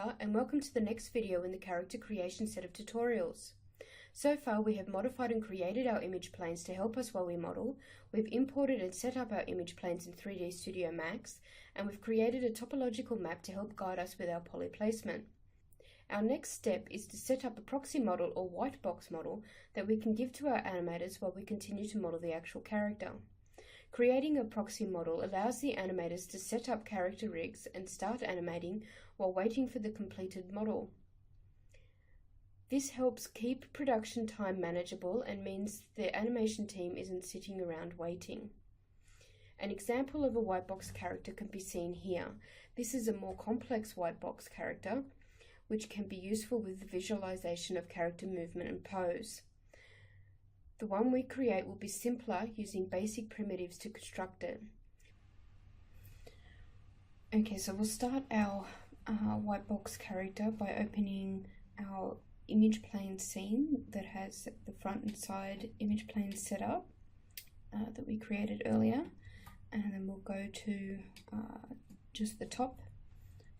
Rebecca, and welcome to the next video in the character creation set of tutorials. So far we have modified and created our image planes to help us while we model, we've imported and set up our image planes in 3D Studio Max, and we've created a topological map to help guide us with our poly placement. Our next step is to set up a proxy model or whitebox model that we can give to our animators while we continue to model the actual character. Creating a proxy model allows the animators to set up character rigs and start animating while waiting for the completed model. This helps keep production time manageable and means the animation team isn't sitting around waiting. An example of a whitebox character can be seen here. This is a more complex whitebox character, which can be useful with the visualization of character movement and pose. The one we create will be simpler using basic primitives to construct it. Okay, so we'll start our whitebox character by opening our image plane scene that has the front and side image planes set up that we created earlier, and then we'll go to just the top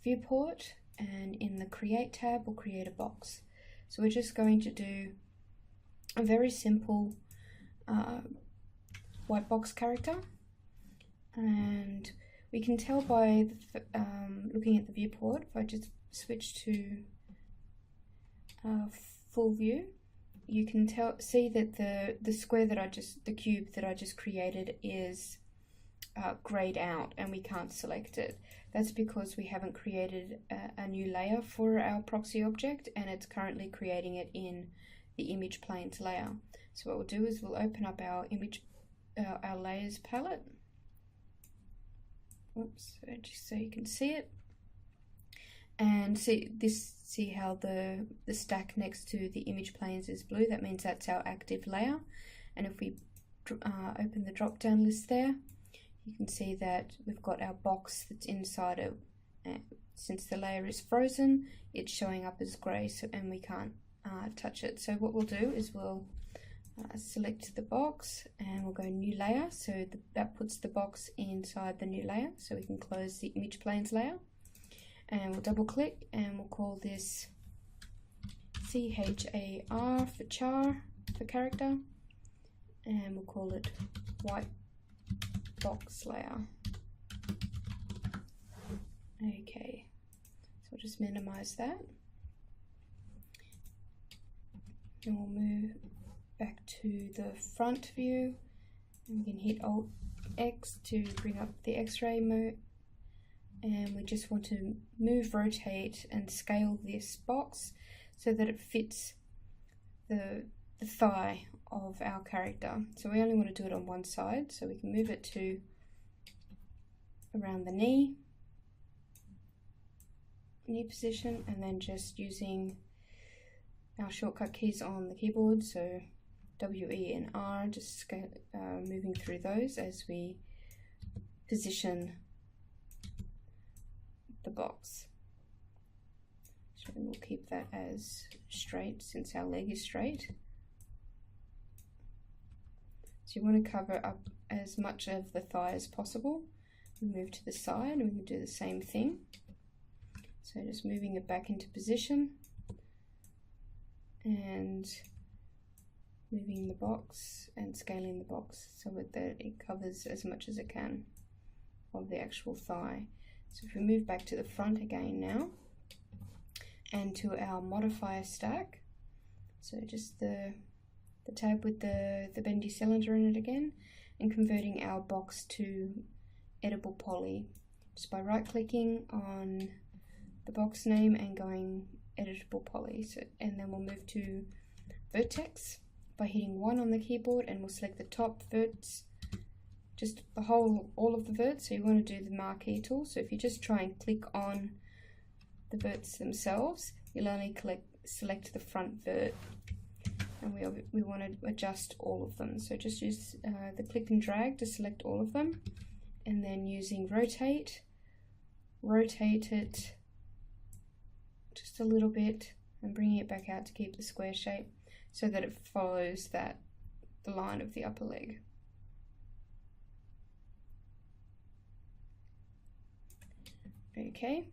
viewport, and in the Create tab we'll create a box. So we're just going to do a very simple whitebox character, and we can tell by looking at the viewport. If I just switch to full view, you can see that the square that the cube that I just created is grayed out and we can't select it. That's because we haven't created a new layer for our proxy object, and it's currently creating it in the image planes layer. So what we'll do is we'll open up our our layers palette. Oops, just so you can see it, and see how the stack next to the image planes is blue. That means that's our active layer. And if we open the drop down list there, you can see that we've got our box that's inside it. Since the layer is frozen, it's showing up as grey, and we can't touch it. So what we'll do is we'll select the box and we'll go new layer, so that puts the box inside the new layer, so we can close the image planes layer, and we'll double click and we'll call this CHAR for char for character, and we'll call it white box layer. Okay, so we'll just minimize that. And we'll move back to the front view, and we can hit Alt X to bring up the X-ray mode, and we just want to move, rotate and scale this box so that it fits the thigh of our character. So we only want to do it on one side, so we can move it to around the knee position, and then just using our shortcut keys on the keyboard, so W, E and R, just moving through those as we position the box. So we'll keep that as straight since our leg is straight. So you want to cover up as much of the thigh as possible. We move to the side and we can do the same thing. So just moving it back into position and moving the box and scaling the box so that it covers as much as it can of the actual thigh. So if we move back to the front again now, and to our modifier stack, so just the tab with the bendy cylinder in it again, and converting our box to editable poly just by right clicking on the box name and going editable poly. So, and then we'll move to vertex by hitting 1 on the keyboard, and we'll select the top verts, just all of the verts. So you want to do the marquee tool. So if you just try and click on the verts themselves, you'll only select the front vert, and we want to adjust all of them. So just use the click and drag to select all of them, and then using rotate it just a little bit and bringing it back out to keep the square shape so that it follows the line of the upper leg. Okay,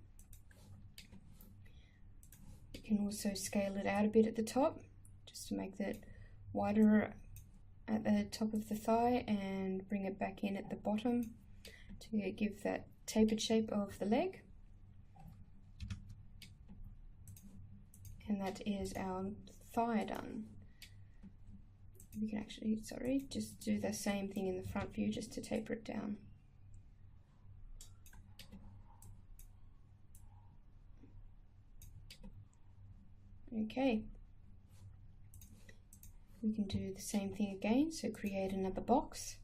can also scale it out a bit at the top, just to make that wider at the top of the thigh, and bring it back in at the bottom to give that tapered shape of the leg. And that is our thigh done. We can actually, just do the same thing in the front view just to taper it down. Okay. We can do the same thing again, so create another box,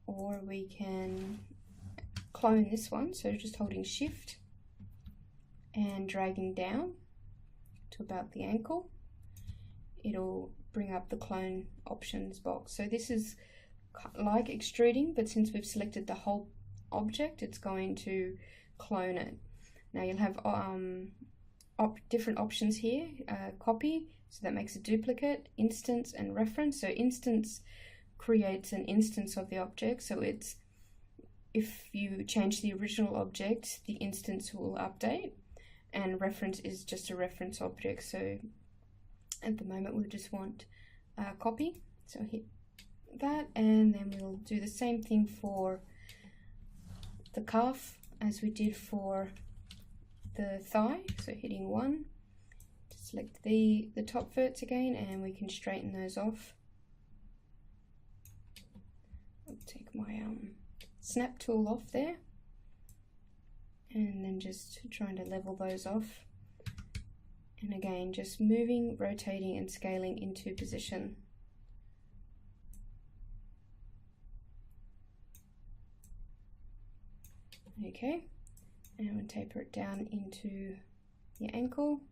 or we can clone this one, so just holding shift and dragging down to about the ankle. It'll bring up the clone options box. So this is like extruding, but since we've selected the whole object, it's going to clone it. Now you'll have different options here, copy, so that makes a duplicate, instance, and reference. So instance creates an instance of the object, so it's, if you change the original object, the instance will update, and reference is just a reference object. So at the moment we just want copy, so hit that, and then we'll do the same thing for the calf as we did for the thigh. So hitting 1 to select the top verts again, and we can straighten those off. I'll take my snap tool off there, and then just trying to level those off, and again just moving, rotating and scaling into position. Okay, and we'll taper it down into the ankle,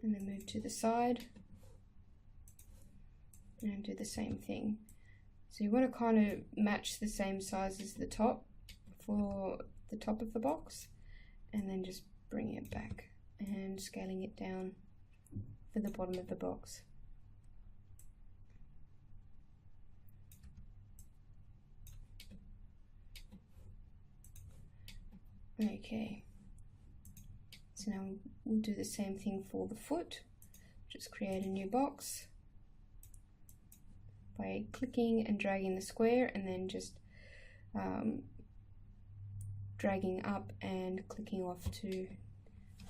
and then move to the side and do the same thing. So you want to kind of match the same size as the top for the top of the box, and then just bringing it back and scaling it down for the bottom of the box. Okay, so now we'll do the same thing for the foot. Just create a new box by clicking and dragging the square, and then just dragging up and clicking off to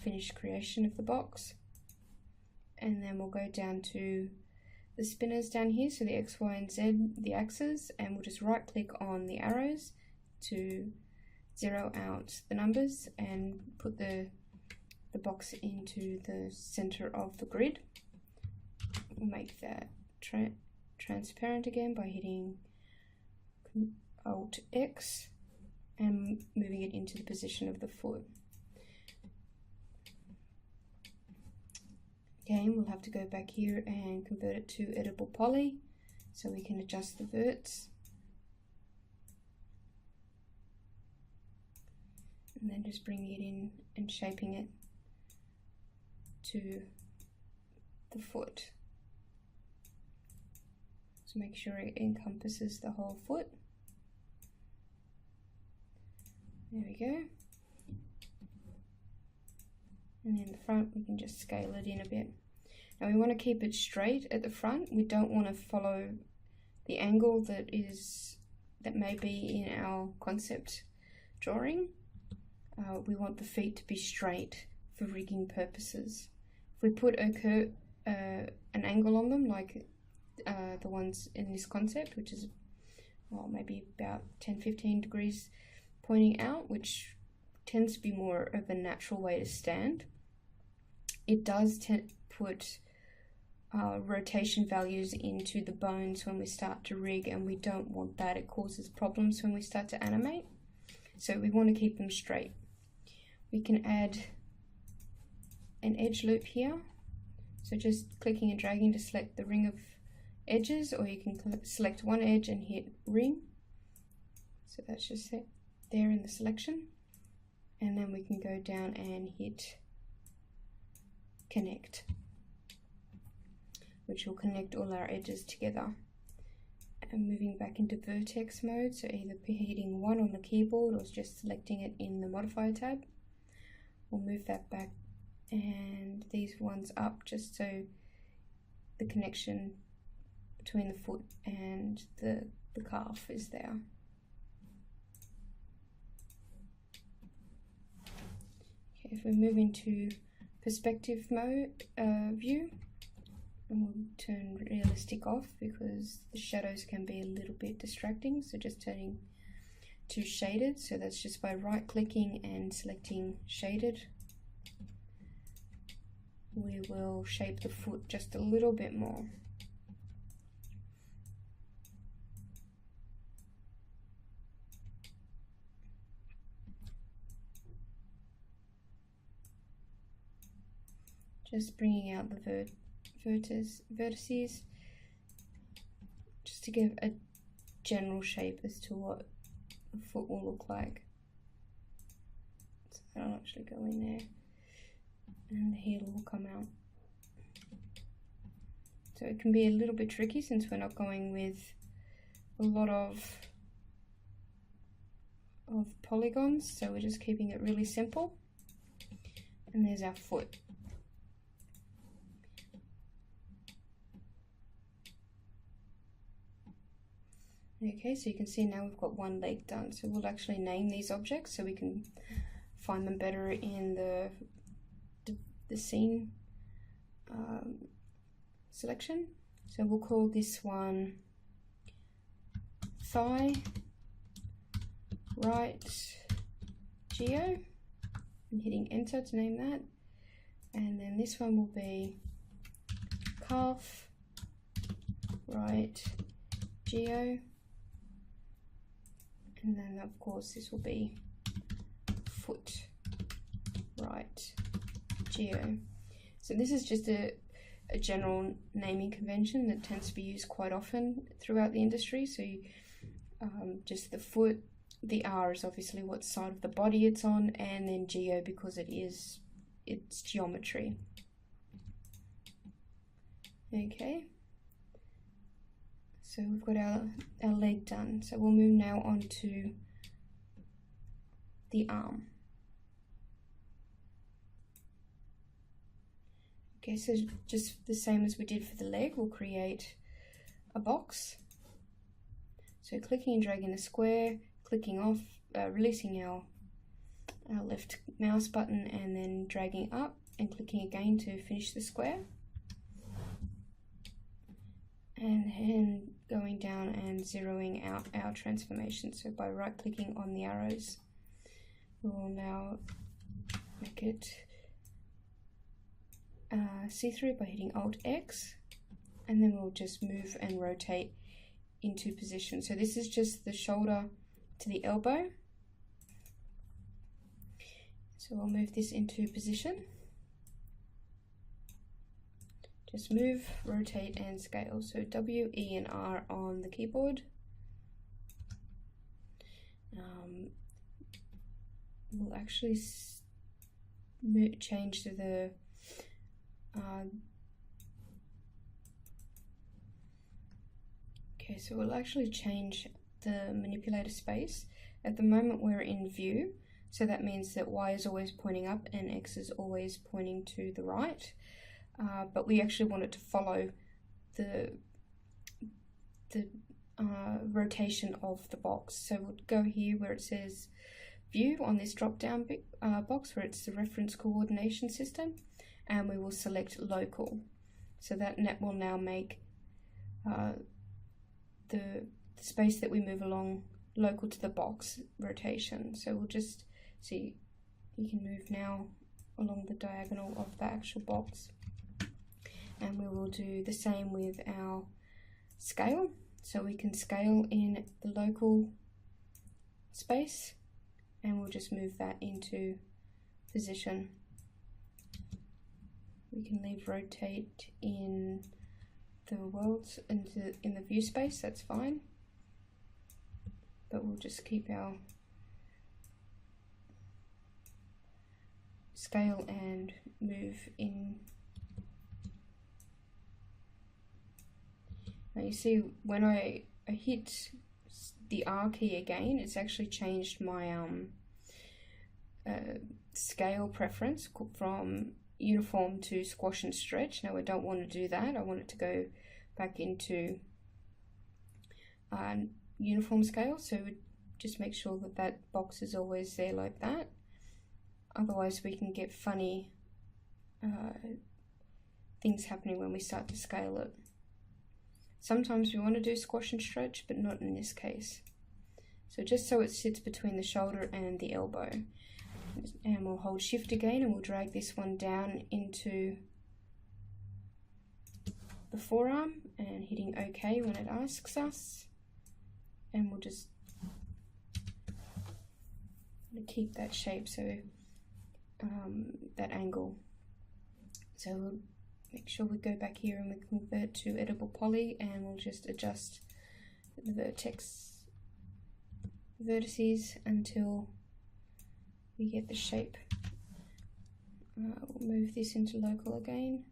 finish creation of the box. And then we'll go down to the spinners down here, so the X, Y and Z, the axes, and we'll just right click on the arrows to zero out the numbers and put the box into the center of the grid. We'll make that transparent again by hitting Alt X and moving it into the position of the foot. Again, we'll have to go back here and convert it to editable poly so we can adjust the verts. And then just bringing it in and shaping it to the foot. So make sure it encompasses the whole foot. There we go. And then the front, we can just scale it in a bit. Now we want to keep it straight at the front. We don't want to follow the angle that may be in our concept drawing. We want the feet to be straight for rigging purposes. If we put an angle on them, like the ones in this concept, which is maybe about 10-15 degrees pointing out, which tends to be more of a natural way to stand, it does put rotation values into the bones when we start to rig, and we don't want that. It causes problems when we start to animate, so we want to keep them straight. We can add an edge loop here, so just clicking and dragging to select the ring of edges, or you can select one edge and hit ring. So that's just there in the selection, and then we can go down and hit connect, which will connect all our edges together. And moving back into vertex mode, so either hitting 1 on the keyboard or just selecting it in the modifier tab, we'll move that back and these ones up just so the connection between the foot and the calf is there. Okay, if we move into perspective mode view, and we'll turn realistic off because the shadows can be a little bit distracting, so just turning to shaded, so that's just by right clicking and selecting shaded. We will shape the foot just a little bit more. Just bringing out the vertices just to give a general shape as to what the foot will look like. So that'll actually go in there and the heel will come out. So it can be a little bit tricky since we're not going with a lot of polygons, so we're just keeping it really simple. And there's our foot. Okay, so you can see now we've got one leg done. So we'll actually name these objects so we can find them better in the scene selection. So we'll call this one thigh, right geo, and hitting enter to name that. And then this one will be calf, right geo. And then of course this will be foot, right geo. So this is just a general naming convention that tends to be used quite often throughout the industry. So just the foot, the R is obviously what side of the body it's on, and then geo because it's geometry. Okay. So we've got our leg done. So we'll move now on to the arm. Okay, so just the same as we did for the leg, we'll create a box. So clicking and dragging the square, clicking off, releasing our left mouse button, and then dragging up and clicking again to finish the square. And then going down and zeroing out our transformation. So by right clicking on the arrows, we'll now make it see-through by hitting Alt X, and then we'll just move and rotate into position. So this is just the shoulder to the elbow. So we'll move this into position. Just move, rotate, and scale. So W, E, and R on the keyboard. We'll actually change to the okay, so we'll actually change the manipulator space. At the moment we're in view, so that means that Y is always pointing up and X is always pointing to the right. But we actually want it to follow the rotation of the box. So we'll go here where it says view on this drop down box where it's the reference coordination system, and we will select local. So that will now make the space that we move along local to the box rotation. So we'll just see, you can move now along the diagonal of the actual box. And we will do the same with our scale. So we can scale in the local space, and we'll just move that into position. We can leave rotate in the worlds in the view space, that's fine. But we'll just keep our scale and move in. Now you see when I hit the R key again, it's actually changed my scale preference from uniform to squash and stretch. Now I don't want to do that. I want it to go back into uniform scale, so just make sure that that box is always there like that. Otherwise we can get funny things happening when we start to scale it. Sometimes we want to do squash and stretch, but not in this case. So just so it sits between the shoulder and the elbow. And we'll hold shift again and we'll drag this one down into the forearm and hitting OK when it asks us. And we'll just keep that shape, so that angle. So we'll make sure we go back here and we convert to editable poly, and we'll just adjust the vertices until we get the shape. We'll move this into local again,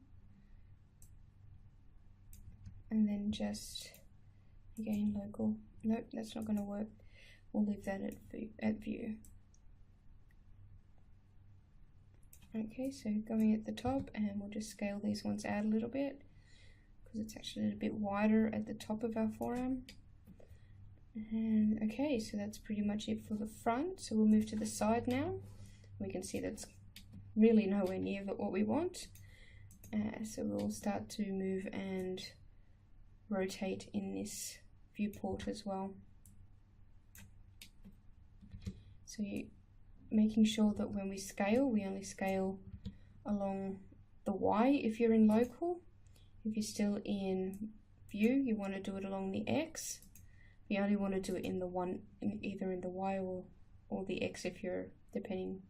and then just again local. Nope, that's not going to work. We'll leave that at view. Okay, so going at the top, and we'll just scale these ones out a little bit because it's actually a little bit wider at the top of our forearm. And okay, so that's pretty much it for the front. So we'll move to the side now. We can see that's really nowhere near what we want. So we'll start to move and rotate in this viewport as well. So making sure that when we scale, we only scale along the Y if you're in local. If you're still in view, you want to do it along the X. You only want to do it in the either in the Y or the X if you're, depending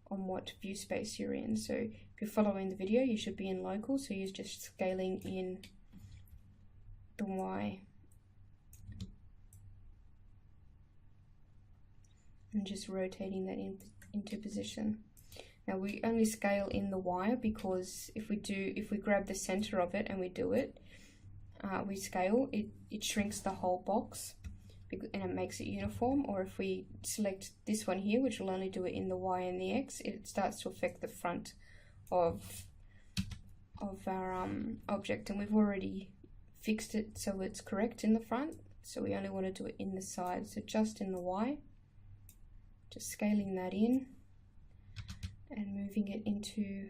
on what view space you're in. So if you're following the video, you should be in local, so you're just scaling in the Y. And just rotating that into position. Now we only scale in the Y because if we grab the center of it and we do it, we scale, it shrinks the whole box and it makes it uniform. Or if we select this one here, which will only do it in the Y and the X, it starts to affect the front of our object, and we've already fixed it so it's correct in the front, so we only want to do it in the side. So just in the Y, just scaling that in and moving it into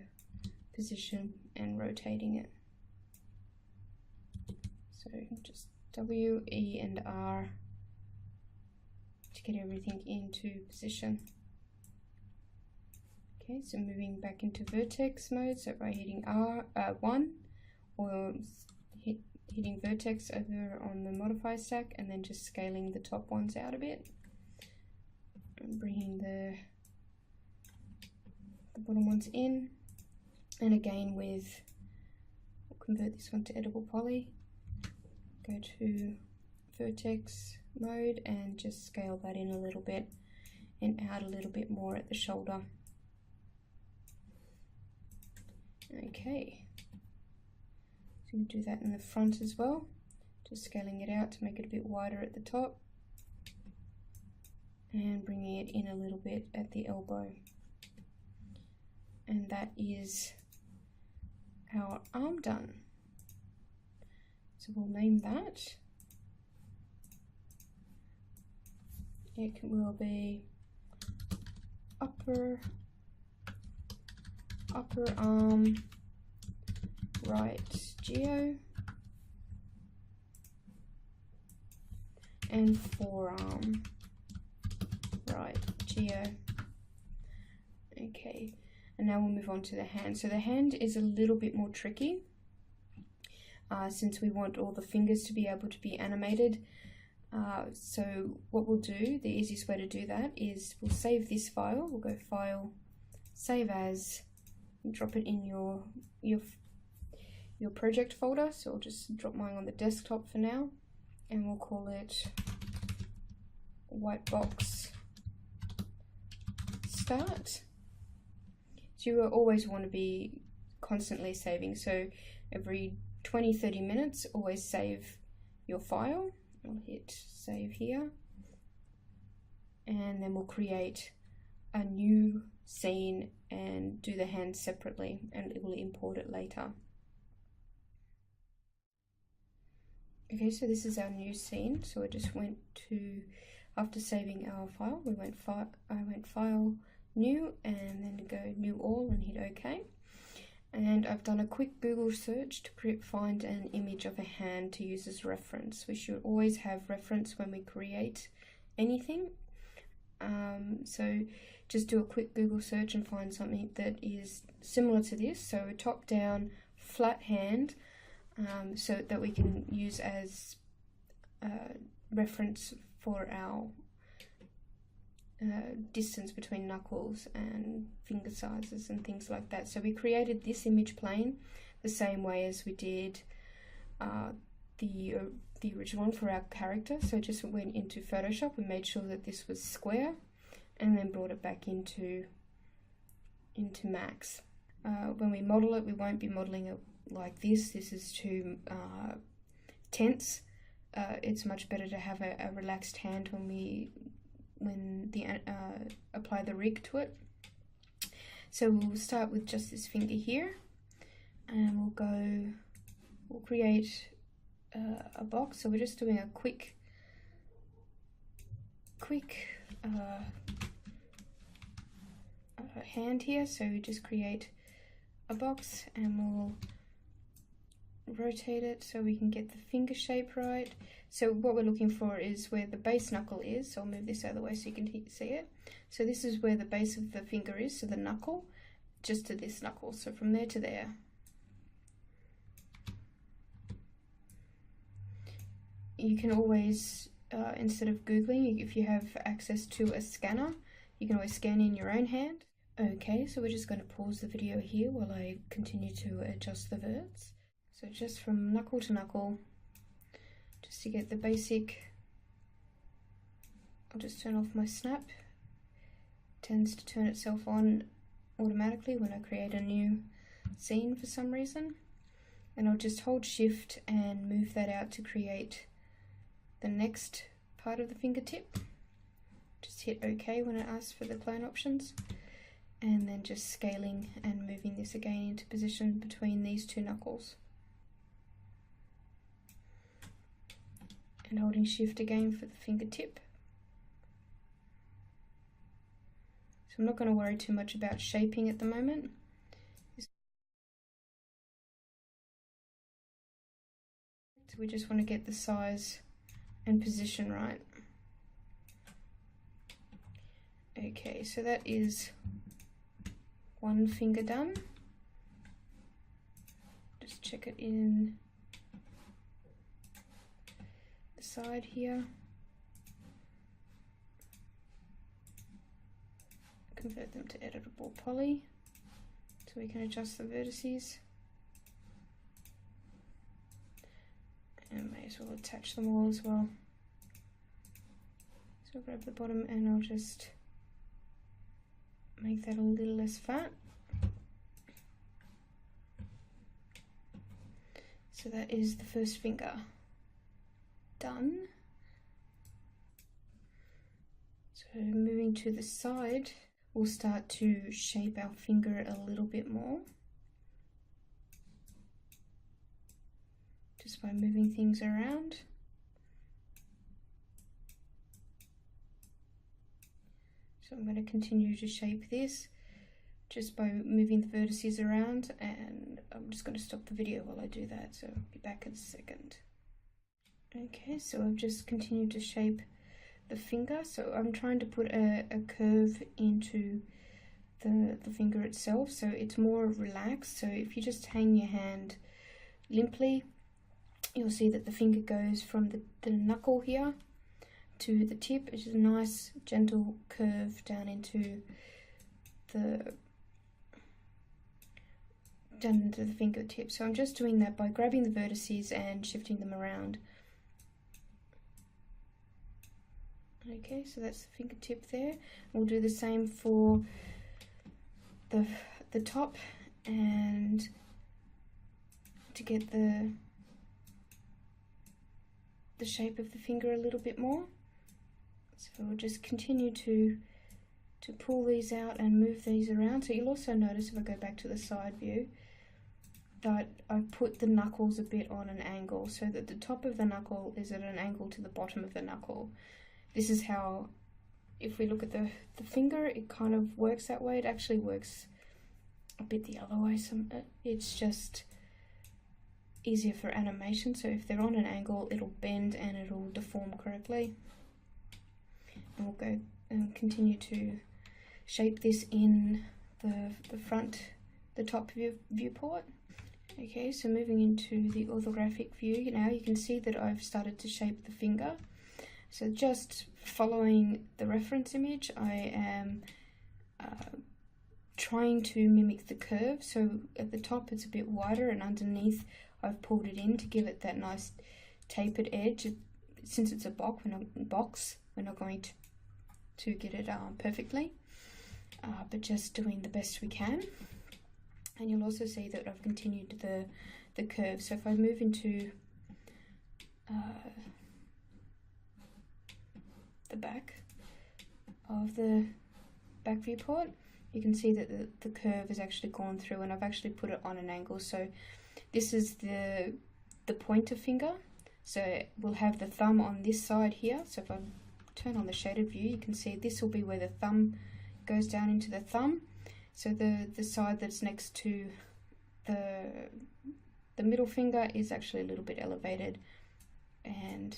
position and rotating it. So just W, E and R to get everything into position. Okay, so moving back into vertex mode, so by hitting R1 or hitting vertex over on the modify stack, and then just scaling the top ones out a bit. And bringing the bottom ones in, and again we'll convert this one to editable poly, go to vertex mode and just scale that in a little bit and out a little bit more at the shoulder. Okay, so we do that in the front as well, just scaling it out to make it a bit wider at the top and bringing it in a little bit at the elbow. And that is our arm done. So we'll name that. It will be upper arm right geo and forearm right geo. Okay, and now we'll move on to the hand. So the hand is a little bit more tricky since we want all the fingers to be able to be animated. So what we'll do, the easiest way to do that is we'll save this file. We'll go File, Save As, and drop it in your project folder. So I'll just drop mine on the desktop for now, and we'll call it whitebox start. So you always want to be constantly saving. So every 20-30 minutes, always save your file. I'll hit save here, and then we'll create a new scene and do the hand separately, and it will import it later. Okay, so this is our new scene. So I just went to, after saving our file, I went File, New, and then go New All and hit OK. And I've done a quick Google search to find an image of a hand to use as reference. We should always have reference when we create anything. So just do a quick Google search and find something that is similar to this. So a top-down flat hand, so that we can use as reference for our distance between knuckles and finger sizes and things like that. So we created this image plane the same way as we did the original one for our character. So just went into Photoshop and made sure that this was square, and then brought it back into Max. When we model it, we won't be modeling it like this. This is too tense. It's much better to have a relaxed hand when apply the rig to it. So we'll start with just this finger here, and we'll create a box. So we're just doing a quick hand here. So we just create a box, and we'll rotate it so we can get the finger shape right. So what we're looking for is where the base knuckle is. So I'll move this out of the way so you can see it. So this is where the base of the finger is, so the knuckle, just to this knuckle. So from there to there. You can always, instead of Googling, if you have access to a scanner, you can always scan in your own hand. Okay, so we're just going to pause the video here while I continue to adjust the verts. So just from knuckle to knuckle, just to get the basic, I'll just turn off my snap. It tends to turn itself on automatically when I create a new scene for some reason. And I'll just hold shift and move that out to create the next part of the fingertip. Just hit OK when it asks for the clone options. And then just scaling and moving this again into position between these two knuckles. And holding shift again for the fingertip. So I'm not going to worry too much about shaping at the moment. So we just want to get the size and position right. Okay, so that is one finger done. Just check it in the side here. Convert them to editable poly so we can adjust the vertices. And may as well attach them all as well. So I'll grab the bottom and I'll just make that a little less fat. So that is the first finger done. So moving to the side, we'll start to shape our finger a little bit more. Just by moving things around. So I'm going to continue to shape this just by moving the vertices around, and I'm just going to stop the video while I do that, so I'll be back in a second. Okay, so I've just continued to shape the finger. So I'm trying to put a curve into the finger itself, so it's more relaxed. So if you just hang your hand limply, you'll see that the finger goes from the knuckle here to the tip. It's just a nice gentle curve down into the fingertip. So I'm just doing that by grabbing the vertices and shifting them around. Okay, so that's the fingertip there. We'll do the same for the top, and to get the shape of the finger a little bit more. So we'll just continue to to pull these out and move these around. So you'll also notice if I go back to the side view that I've put the knuckles a bit on an angle so that the top of the knuckle is at an angle to the bottom of the knuckle. This is how, if we look at the finger, it kind of works that way. It actually works a bit the other way. It's just easier for animation. So if they're on an angle, it'll bend and it'll deform correctly. And we'll go and continue to shape this in the front, the top viewport. Okay, so moving into the orthographic view now, you can see that I've started to shape the finger. So just following the reference image, I am trying to mimic the curve. So at the top it's a bit wider, and underneath I've pulled it in to give it that nice tapered edge. Since it's a box, we're not going to get it perfectly, but just doing the best we can. And you'll also see that I've continued the curve. So if I move into the back of the back viewport, you can see that the curve has actually gone through, and I've actually put it on an angle. So this is the pointer finger. So we'll have the thumb on this side here. So if I turn on the shaded view, you can see this will be where the thumb goes down into the thumb. So the side that's next to the middle finger is actually a little bit elevated, and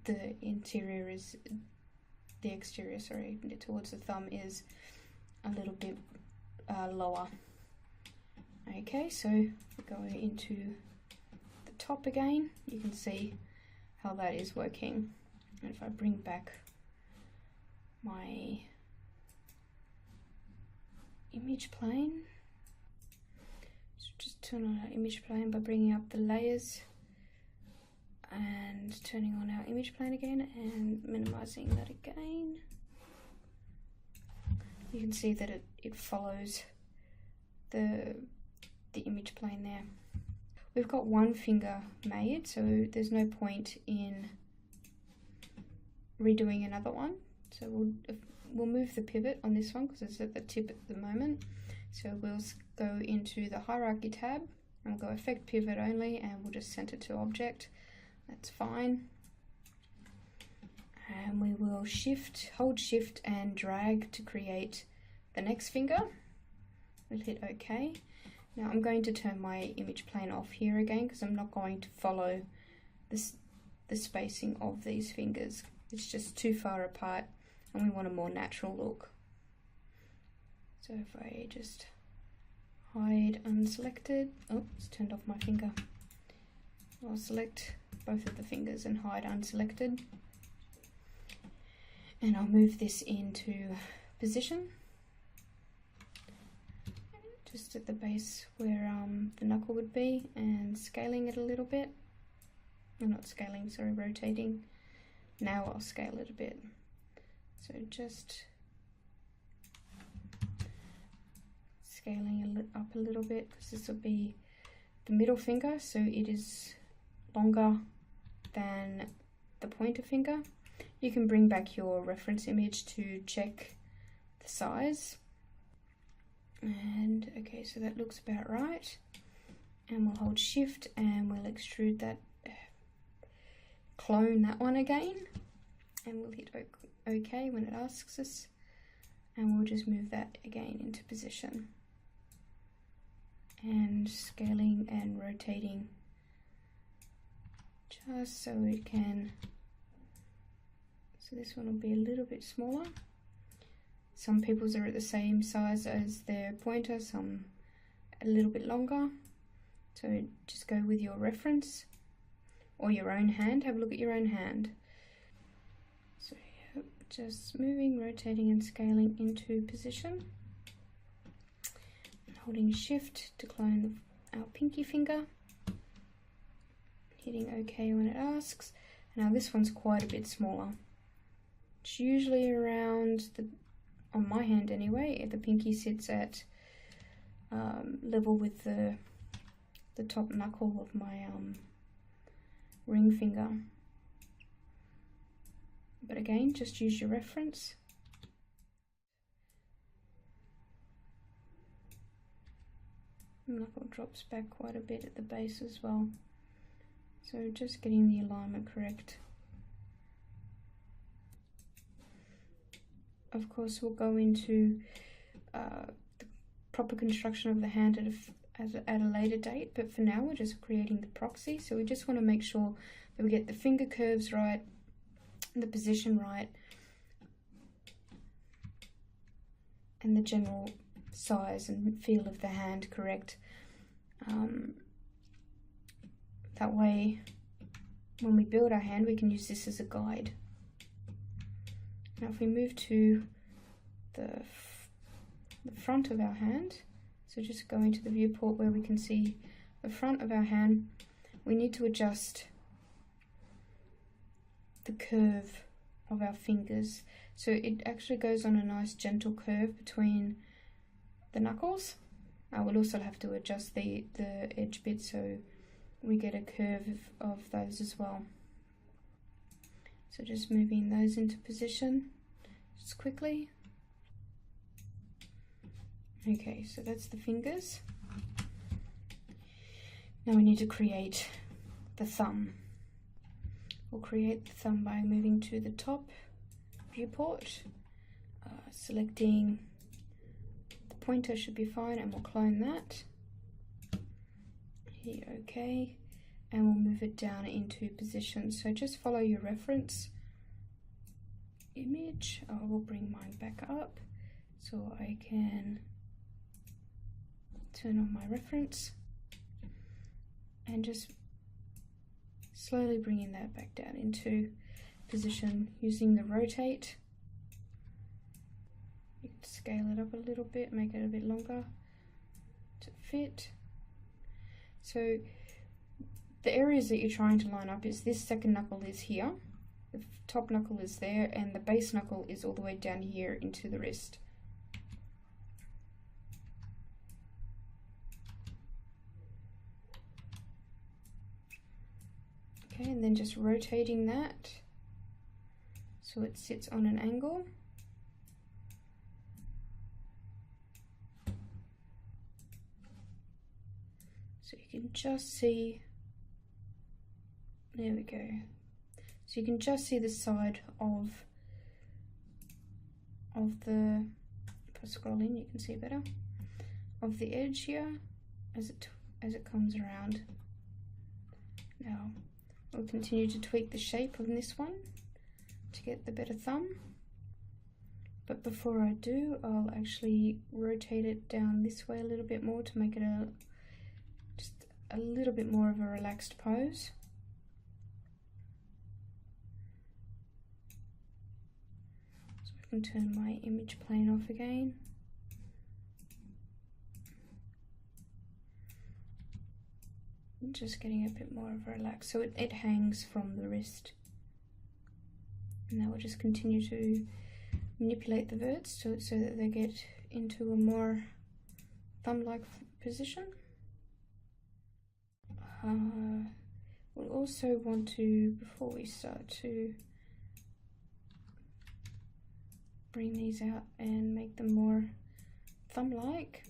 the interior is, the exterior, sorry, towards the thumb is a little bit lower. Okay, so going into the top again, you can see how that is working. And if I bring back my image plane, so just turn on our image plane by bringing up the layers and turning on our image plane again and minimizing that again. You can see that it follows the image plane there. We've got one finger made, so there's no point in redoing another one. So we'll move the pivot on this one because it's at the tip at the moment. So we'll go into the hierarchy tab and we'll go effect pivot only, and we'll just center to object. That's fine. And we will hold shift and drag to create the next finger. We'll hit OK. Now I'm going to turn my image plane off here again because I'm not going to follow the spacing of these fingers. It's just too far apart and we want a more natural look. So if I just hide unselected, oh, it's turned off my finger. I'll select both of the fingers and hide unselected. And I'll move this into position. Just at the base where the knuckle would be, and scaling it a little bit. No, not scaling, sorry, rotating. Now I'll scale it a bit. So just scaling it up a little bit because this will be the middle finger, so it is longer than the pointer finger. You can bring back your reference image to check the size. And okay, so that looks about right. And we'll hold shift and we'll extrude that, clone that one again. And we'll hit OK when it asks us. And we'll just move that again into position. And scaling and rotating just so it can, so this one will be a little bit smaller. Some people's are at the same size as their pointer, some a little bit longer. So just go with your reference or your own hand. Have a look at your own hand. So yeah, just moving, rotating and scaling into position. And holding shift to clone our pinky finger. Hitting OK when it asks. Now this one's quite a bit smaller. It's usually around the, on my hand anyway, the pinky sits at level with the top knuckle of my ring finger. but again, just use your reference. Knuckle drops back quite a bit at the base as well, so just getting the alignment correct. Of course, we'll go into the proper construction of the hand at a later date, but for now we're just creating the proxy. So we just want to make sure that we get the finger curves right, the position right, and the general size and feel of the hand correct. That way, when we build our hand, we can use this as a guide. Now if we move to the front of our hand, so just go into the viewport where we can see the front of our hand, we need to adjust the curve of our fingers. So it actually goes on a nice gentle curve between the knuckles. We'll also have to adjust the edge bit so we get a curve of those as well. So just moving those into position just quickly. Okay, so that's the fingers. Now we need to create the thumb. We'll create the thumb by moving to the top viewport, selecting the pointer should be fine, and we'll clone that. Here, okay, and we'll move it down into position. So just follow your reference image. I will bring mine back up so I can turn on my reference and just slowly bringing that back down into position using the rotate. You can scale it up a little bit, make it a bit longer to fit. So the areas that you're trying to line up is this second knuckle is here, the top knuckle is there, and the base knuckle is all the way down here into the wrist. Okay, and then just rotating that so it sits on an angle. So you can just see, there we go. So you can just see the side of the, if I scroll in you can see better, of the edge here as it comes around. Now we'll continue to tweak the shape of this one to get the better thumb. But before I do, I'll actually rotate it down this way a little bit more to make it just a little bit more of a relaxed pose. So I can turn my image plane off again. Just getting a bit more of a relax, so it hangs from the wrist. And now we'll just continue to manipulate the verts so that they get into a more thumb-like position. We'll also want to, before we start, to bring these out and make them more thumb-like.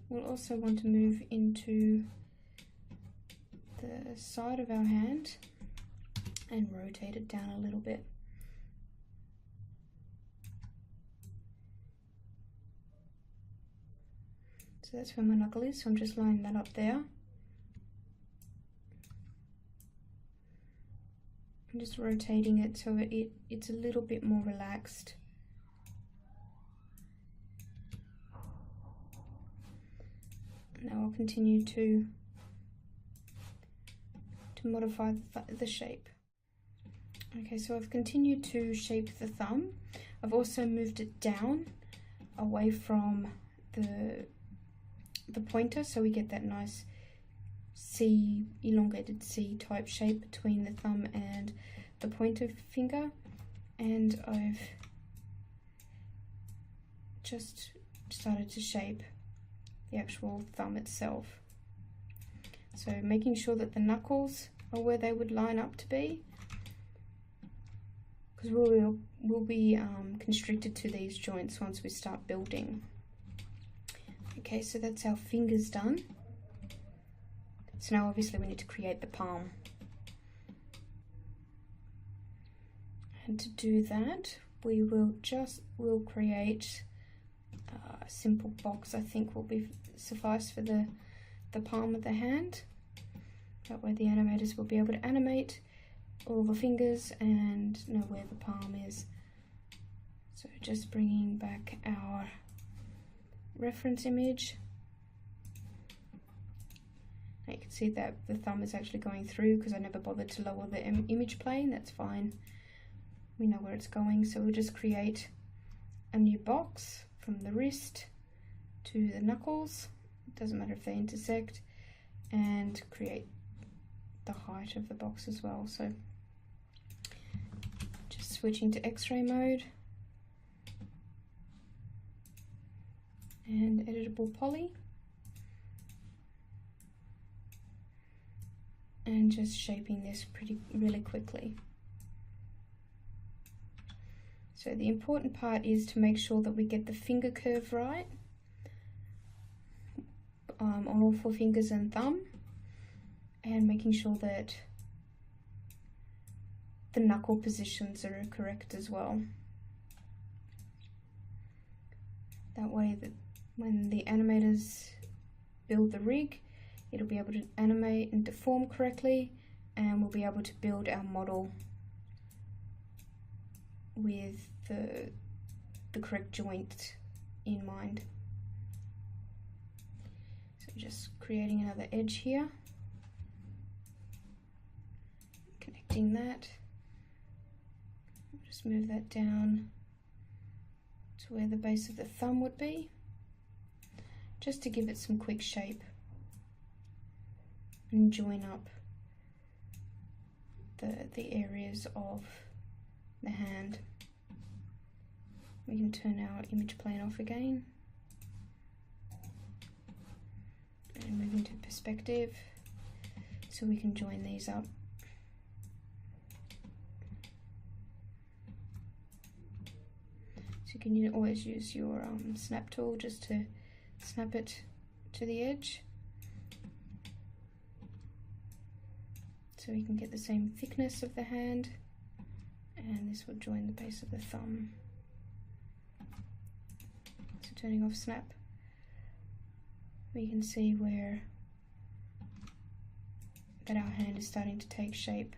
We'll also want to move into the side of our hand and rotate it down a little bit. So that's where my knuckle is, so I'm just lining that up there. I'm just rotating it so it's a little bit more relaxed. Now I'll continue to modify the shape. Okay, so I've continued to shape the thumb. I've also moved it down away from the pointer so we get that nice C, elongated C type shape between the thumb and the pointer finger. And I've just started to shape the actual thumb itself. So making sure that the knuckles are where they would line up to be, because we'll be constricted to these joints once we start building. Okay, so that's our fingers done. So now obviously we need to create the palm. And to do that, we'll create a simple box. I think will be suffice for the palm of the hand. That way the animators will be able to animate all the fingers and know where the palm is. So just bringing back our reference image. Now you can see that the thumb is actually going through because I never bothered to lower the image plane. That's fine. We know where it's going, so we'll just create a new box from the wrist to the knuckles. It doesn't matter if they intersect, and create the height of the box as well. So just switching to X-ray mode and editable poly, and just shaping this really quickly. So the important part is to make sure that we get the finger curve right on all 4 fingers and thumb, and making sure that the knuckle positions are correct as well. That way that when the animators build the rig, it'll be able to animate and deform correctly, and we'll be able to build our model with the correct joint in mind. So just creating another edge here, connecting that. Just move that down to where the base of the thumb would be, just to give it some quick shape, and join up the areas of the hand. We can turn our image plane off again and move into perspective so we can join these up. So you can always use your snap tool just to snap it to the edge, so we can get the same thickness of the hand, and this will join the base of the thumb. So turning off snap, we can see where that our hand is starting to take shape.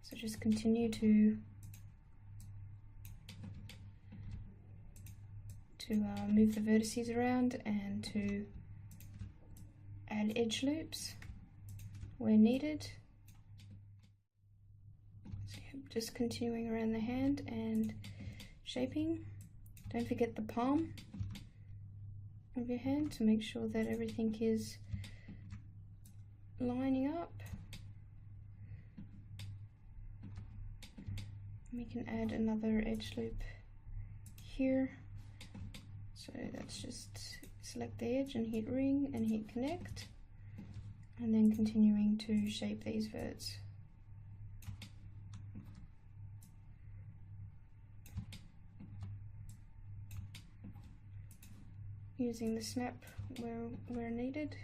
So just continue to move the vertices around and to add edge loops where needed. So just continuing around the hand and shaping. Don't forget the palm of your hand to make sure that everything is lining up. We can add another edge loop here. So that's just select the edge and hit ring and hit connect, and then continuing to shape these verts. Using the snap where needed.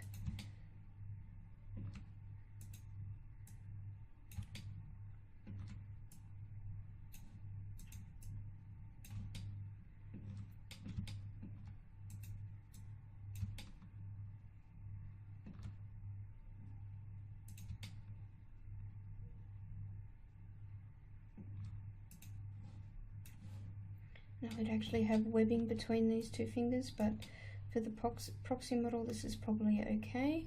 Now we'd actually have webbing between these 2 fingers, but for the proxy model this is probably okay.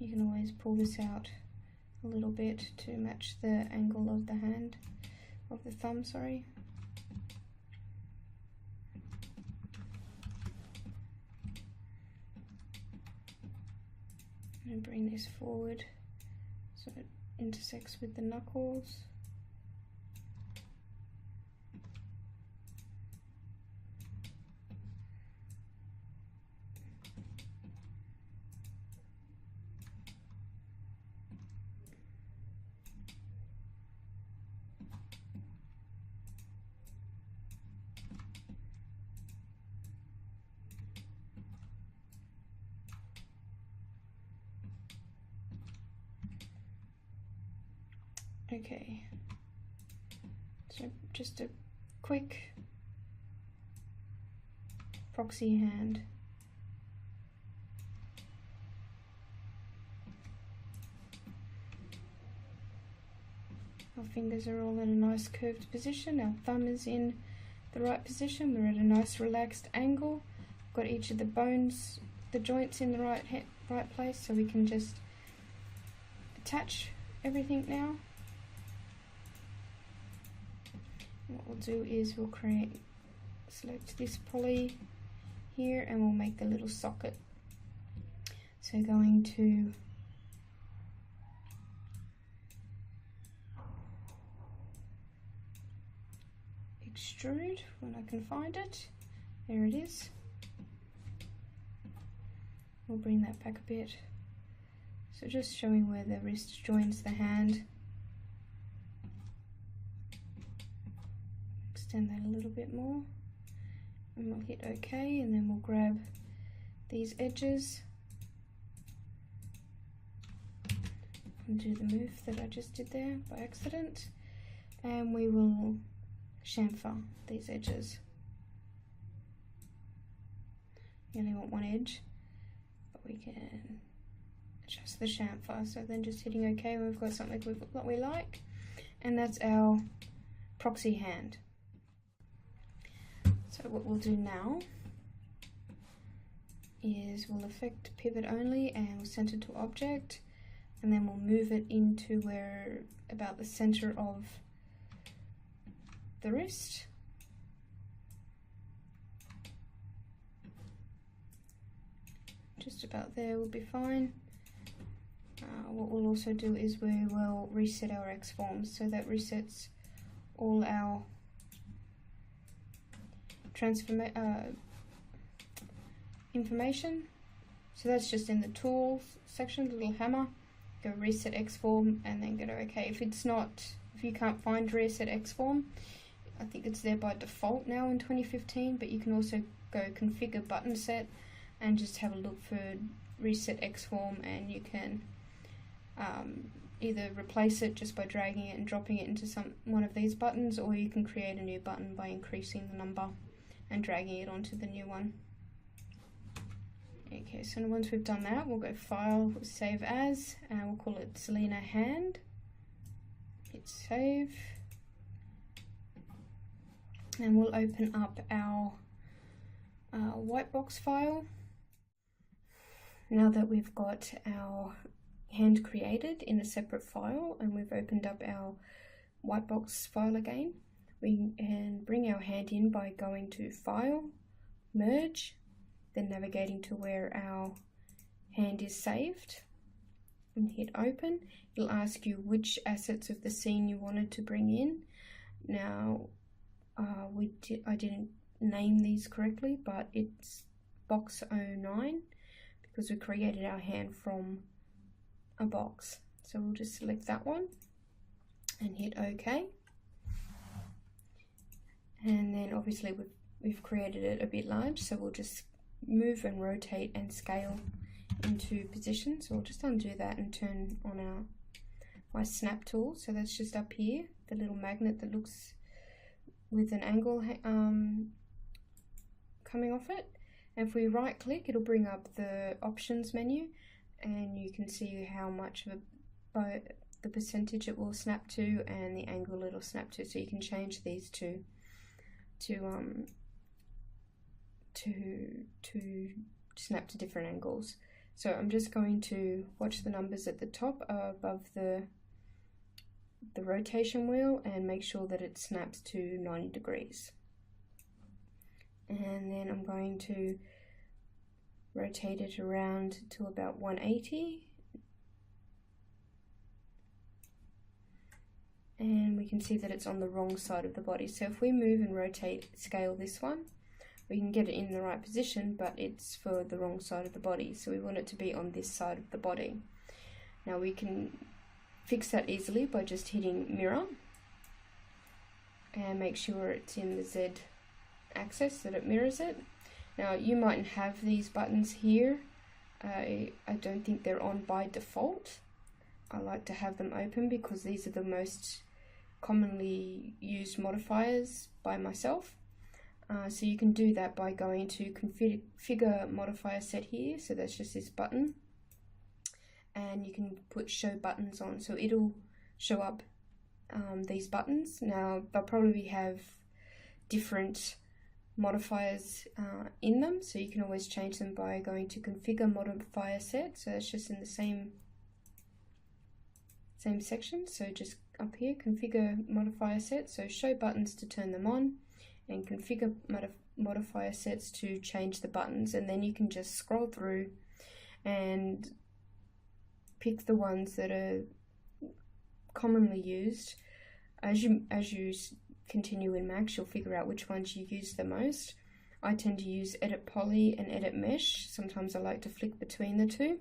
You can always pull this out a little bit to match the angle of the hand, of the thumb, sorry. And bring this forward so it intersects with the knuckles. Okay, so just a quick proxy hand. Our fingers are all in a nice curved position, our thumb is in the right position, we're at a nice relaxed angle, got each of the bones, the joints in the right place, so we can just attach everything now. What we'll do is we'll select this poly here and we'll make the little socket. So going to extrude when I can find it. There it is. We'll bring that back a bit. So just showing where the wrist joins the hand. Extend that a little bit more. And we'll hit OK, and then we'll grab these edges and do the move that I just did there by accident. And we will chamfer these edges. You only want one edge, but we can adjust the chamfer. So then just hitting OK when we've got something that we like, and that's our proxy hand. So what we'll do now is we'll effect pivot only and we'll center to object, and then we'll move it into where about the center of the wrist. Just about there will be fine. What we'll also do is we will reset our X forms, so that resets all our information. So that's just in the tools section, the little hammer. Go reset X form and then go to OK. If you can't find reset X form, I think it's there by default now in 2015, but you can also go configure button set and just have a look for reset X form, and you can either replace it just by dragging it and dropping it into one of these buttons, or you can create a new button by increasing the number and dragging it onto the new one. Okay, so once we've done that, we'll go File, Save As, and we'll call it Selena Hand. Hit Save. And we'll open up our whitebox file. Now that we've got our hand created in a separate file and we've opened up our whitebox file again, we can bring our hand in by going to File, Merge, then navigating to where our hand is saved, and hit Open. It'll ask you which assets of the scene you wanted to bring in. Now, I didn't name these correctly, but it's box 09 because we created our hand from a box. So we'll just select that one and hit OK. And then obviously we've created it a bit large, so we'll just move and rotate and scale into position. So we'll just undo that and turn on my snap tool. So that's just up here, the little magnet that looks with an angle coming off it. And if we right click, it'll bring up the options menu, and you can see how much of the percentage it will snap to and the angle it'll snap to. So you can change these to snap to different angles. So I'm just going to watch the numbers at the top above the rotation wheel and make sure that it snaps to 90 degrees. And then I'm going to rotate it around to about 180. And we can see that it's on the wrong side of the body. So if we move and rotate, scale this one, we can get it in the right position, but it's for the wrong side of the body. So we want it to be on this side of the body. Now we can fix that easily by just hitting mirror and make sure it's in the Z axis, that it mirrors it. Now you mightn't have these buttons here. I don't think they're on by default, I like to have them open because these are the most commonly used modifiers by myself. So you can do that by going to configure modifier set here, so that's just this button, and you can put show buttons on, so it'll show up these buttons. Now they'll probably have different modifiers in them, so you can always change them by going to configure modifier set, so it's just in the same section. So just up here, configure modifier set, so show buttons to turn them on, and configure modifier sets to change the buttons, and then you can just scroll through and pick the ones that are commonly used. As you continue in Max, you'll figure out which ones you use the most. I tend to use Edit Poly and Edit Mesh. Sometimes I like to flick between the two.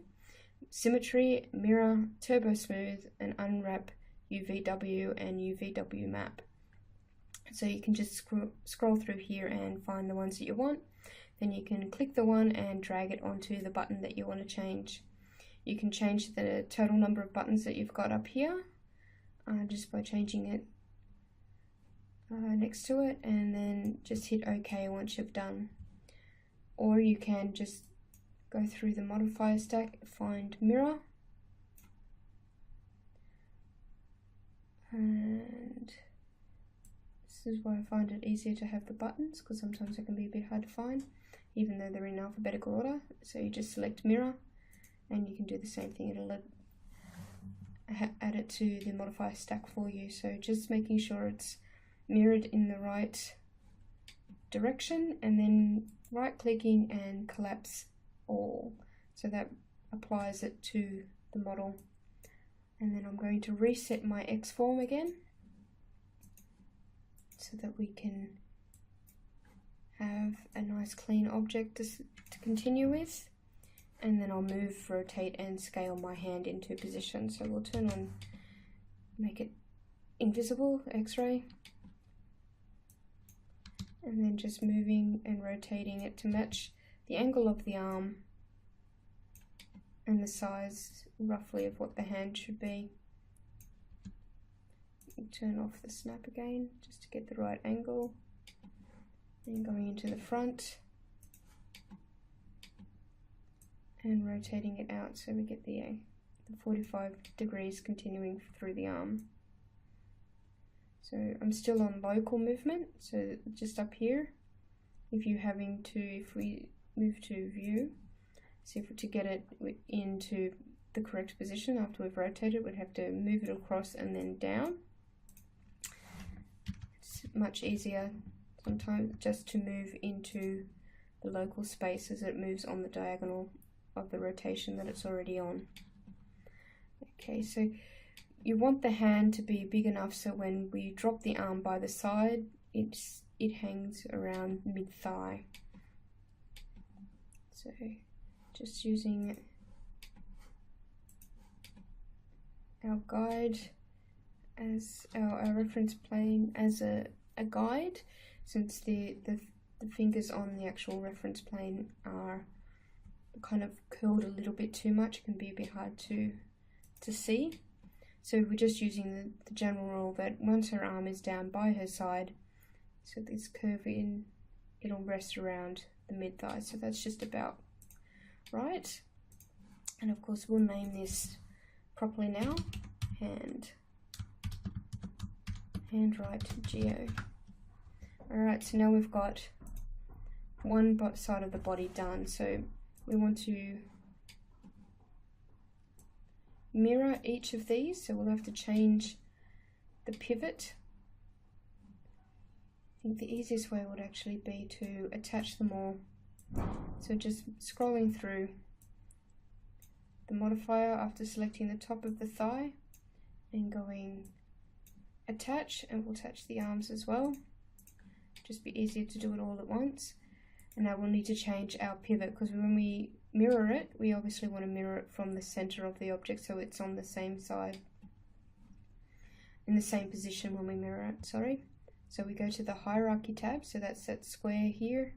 Symmetry, Mirror, Turbo Smooth, and Unwrap UVW and UVW Map. So you can just scroll through here and find the ones that you want. Then you can click the one and drag it onto the button that you want to change. You can change the total number of buttons that you've got up here just by changing it next to it, and then just hit OK once you've done. Or you can just go through the modifier stack, find Mirror, and this is why I find it easier to have the buttons, because sometimes they can be a bit hard to find even though they're in alphabetical order. So you just select Mirror, and you can do the same thing. It'll add it to the modifier stack for you. So just making sure it's mirrored in the right direction, and then right clicking and collapse all, so that applies it to the model. And then I'm going to reset my X form again so that we can have a nice clean object to continue with. And then I'll move, rotate and scale my hand into position. So we'll turn on, make it invisible, X-ray, and then just moving and rotating it to match the angle of the arm and the size roughly of what the hand should be. Turn off the snap again just to get the right angle, and going into the front and rotating it out so we get the 45 degrees continuing through the arm. So I'm still on local movement, so just up here, if we move to view, see if to get it into the correct position after we've rotated, we'd have to move it across and then down. It's much easier sometimes just to move into the local space as it moves on the diagonal of the rotation that it's already on. Okay, so you want the hand to be big enough so when we drop the arm by the side, it hangs around mid-thigh. So just using our guide as our reference plane as a guide, since the fingers on the actual reference plane are kind of curled a little bit too much. It can be a bit hard to see. So we're just using the general rule that once her arm is down by her side, so this curve in, it'll rest around the mid-thigh. So that's just about right. And of course we'll name this properly now, hand right geo. Alright, so now we've got one side of the body done. So we want to mirror each of these, so we'll have to change the pivot. I think the easiest way would actually be to attach them all. So just scrolling through the modifier after selecting the top of the thigh and going attach, and we'll attach the arms as well. Just be easier to do it all at once. And now we'll need to change our pivot, because when we mirror it, we obviously want to mirror it from the center of the object so it's on the same side, in the same position when we mirror it, So we go to the hierarchy tab, so that's that square here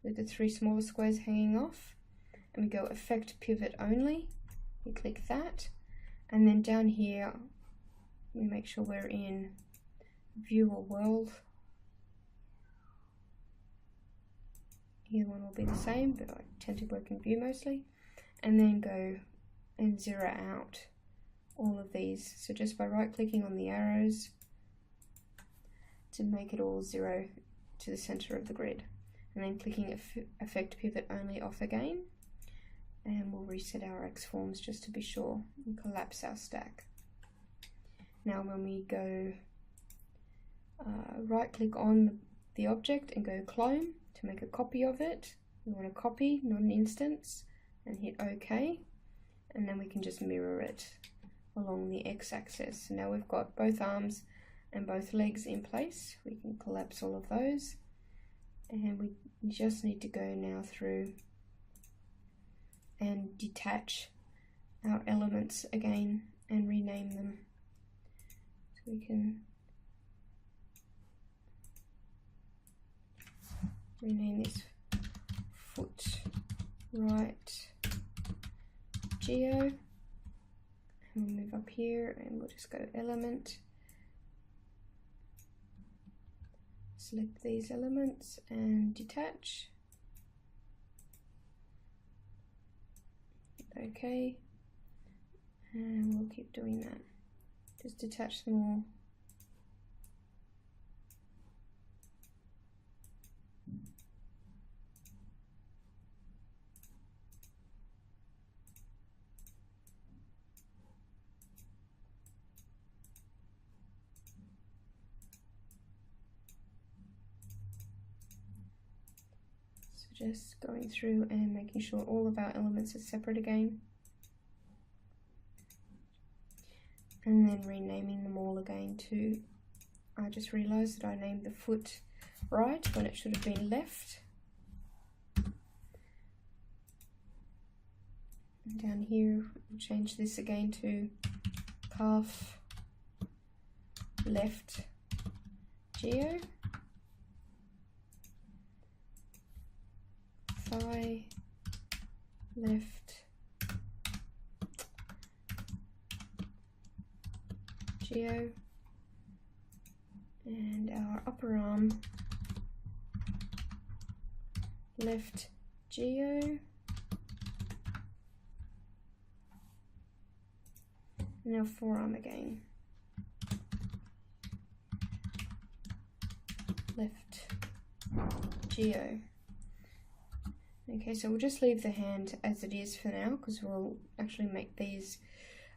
with the three smaller squares hanging off, and we go effect pivot only. We click that, And then down here, we make sure we're in view or world. Here one will be the same, but I tend to work in view mostly. And then go and zero out all of these. So just by right clicking on the arrows to make it all zero to the center of the grid. And then clicking Effect Pivot Only off again. And we'll reset our X forms just to be sure and collapse our stack. Now when we go right click on the object and go clone to make a copy of it. We want a copy, not an instance, and hit OK. And then we can just mirror it along the x-axis. So now we've got both arms and both legs in place. We can collapse all of those. And we just need to go now through and detach our elements again and rename them. So we can rename this foot right geo, and we'll move up here and we'll just go element, select these elements and detach. Okay, and we'll keep doing that. Just detach them all. Just going through and making sure all of our elements are separate again. And then renaming them all again to, I just realized that I named the foot right when it should have been left. And down here, we'll change this again to calf left geo. Thigh left geo, and our upper arm left geo, and our forearm again left geo. Okay, so we'll just leave the hand as it is for now because we'll actually make these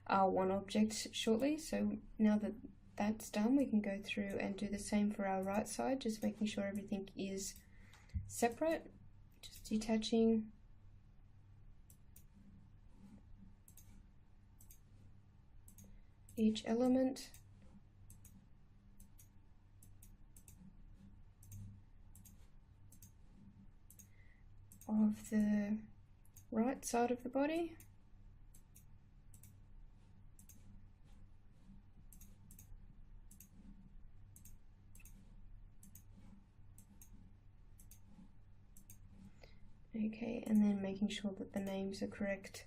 one object shortly. So now that that's done, we can go through and do the same for our right side, just making sure everything is separate. Just detaching. Each element. Of the right side of the body. Okay, and then making sure that the names are correct.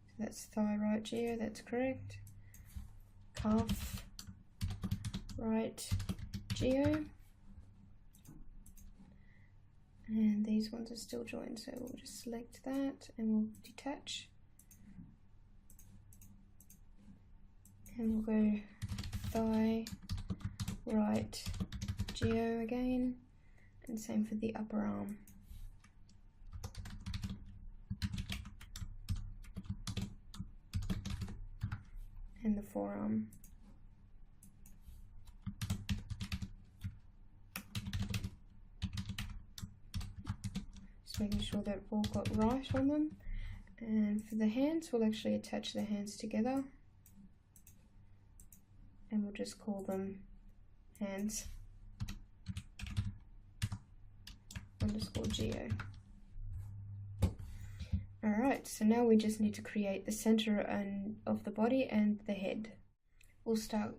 So that's thigh right geo, that's correct. Calf right geo. And these ones are still joined, so we'll just select that and we'll detach. And we'll go thigh right geo again, and same for the upper arm. And the forearm. Making sure they've all got right on them. And for the hands, we'll actually attach the hands together and we'll just call them hands underscore geo. Alright, so now we just need to create the center of the body and the head. We'll start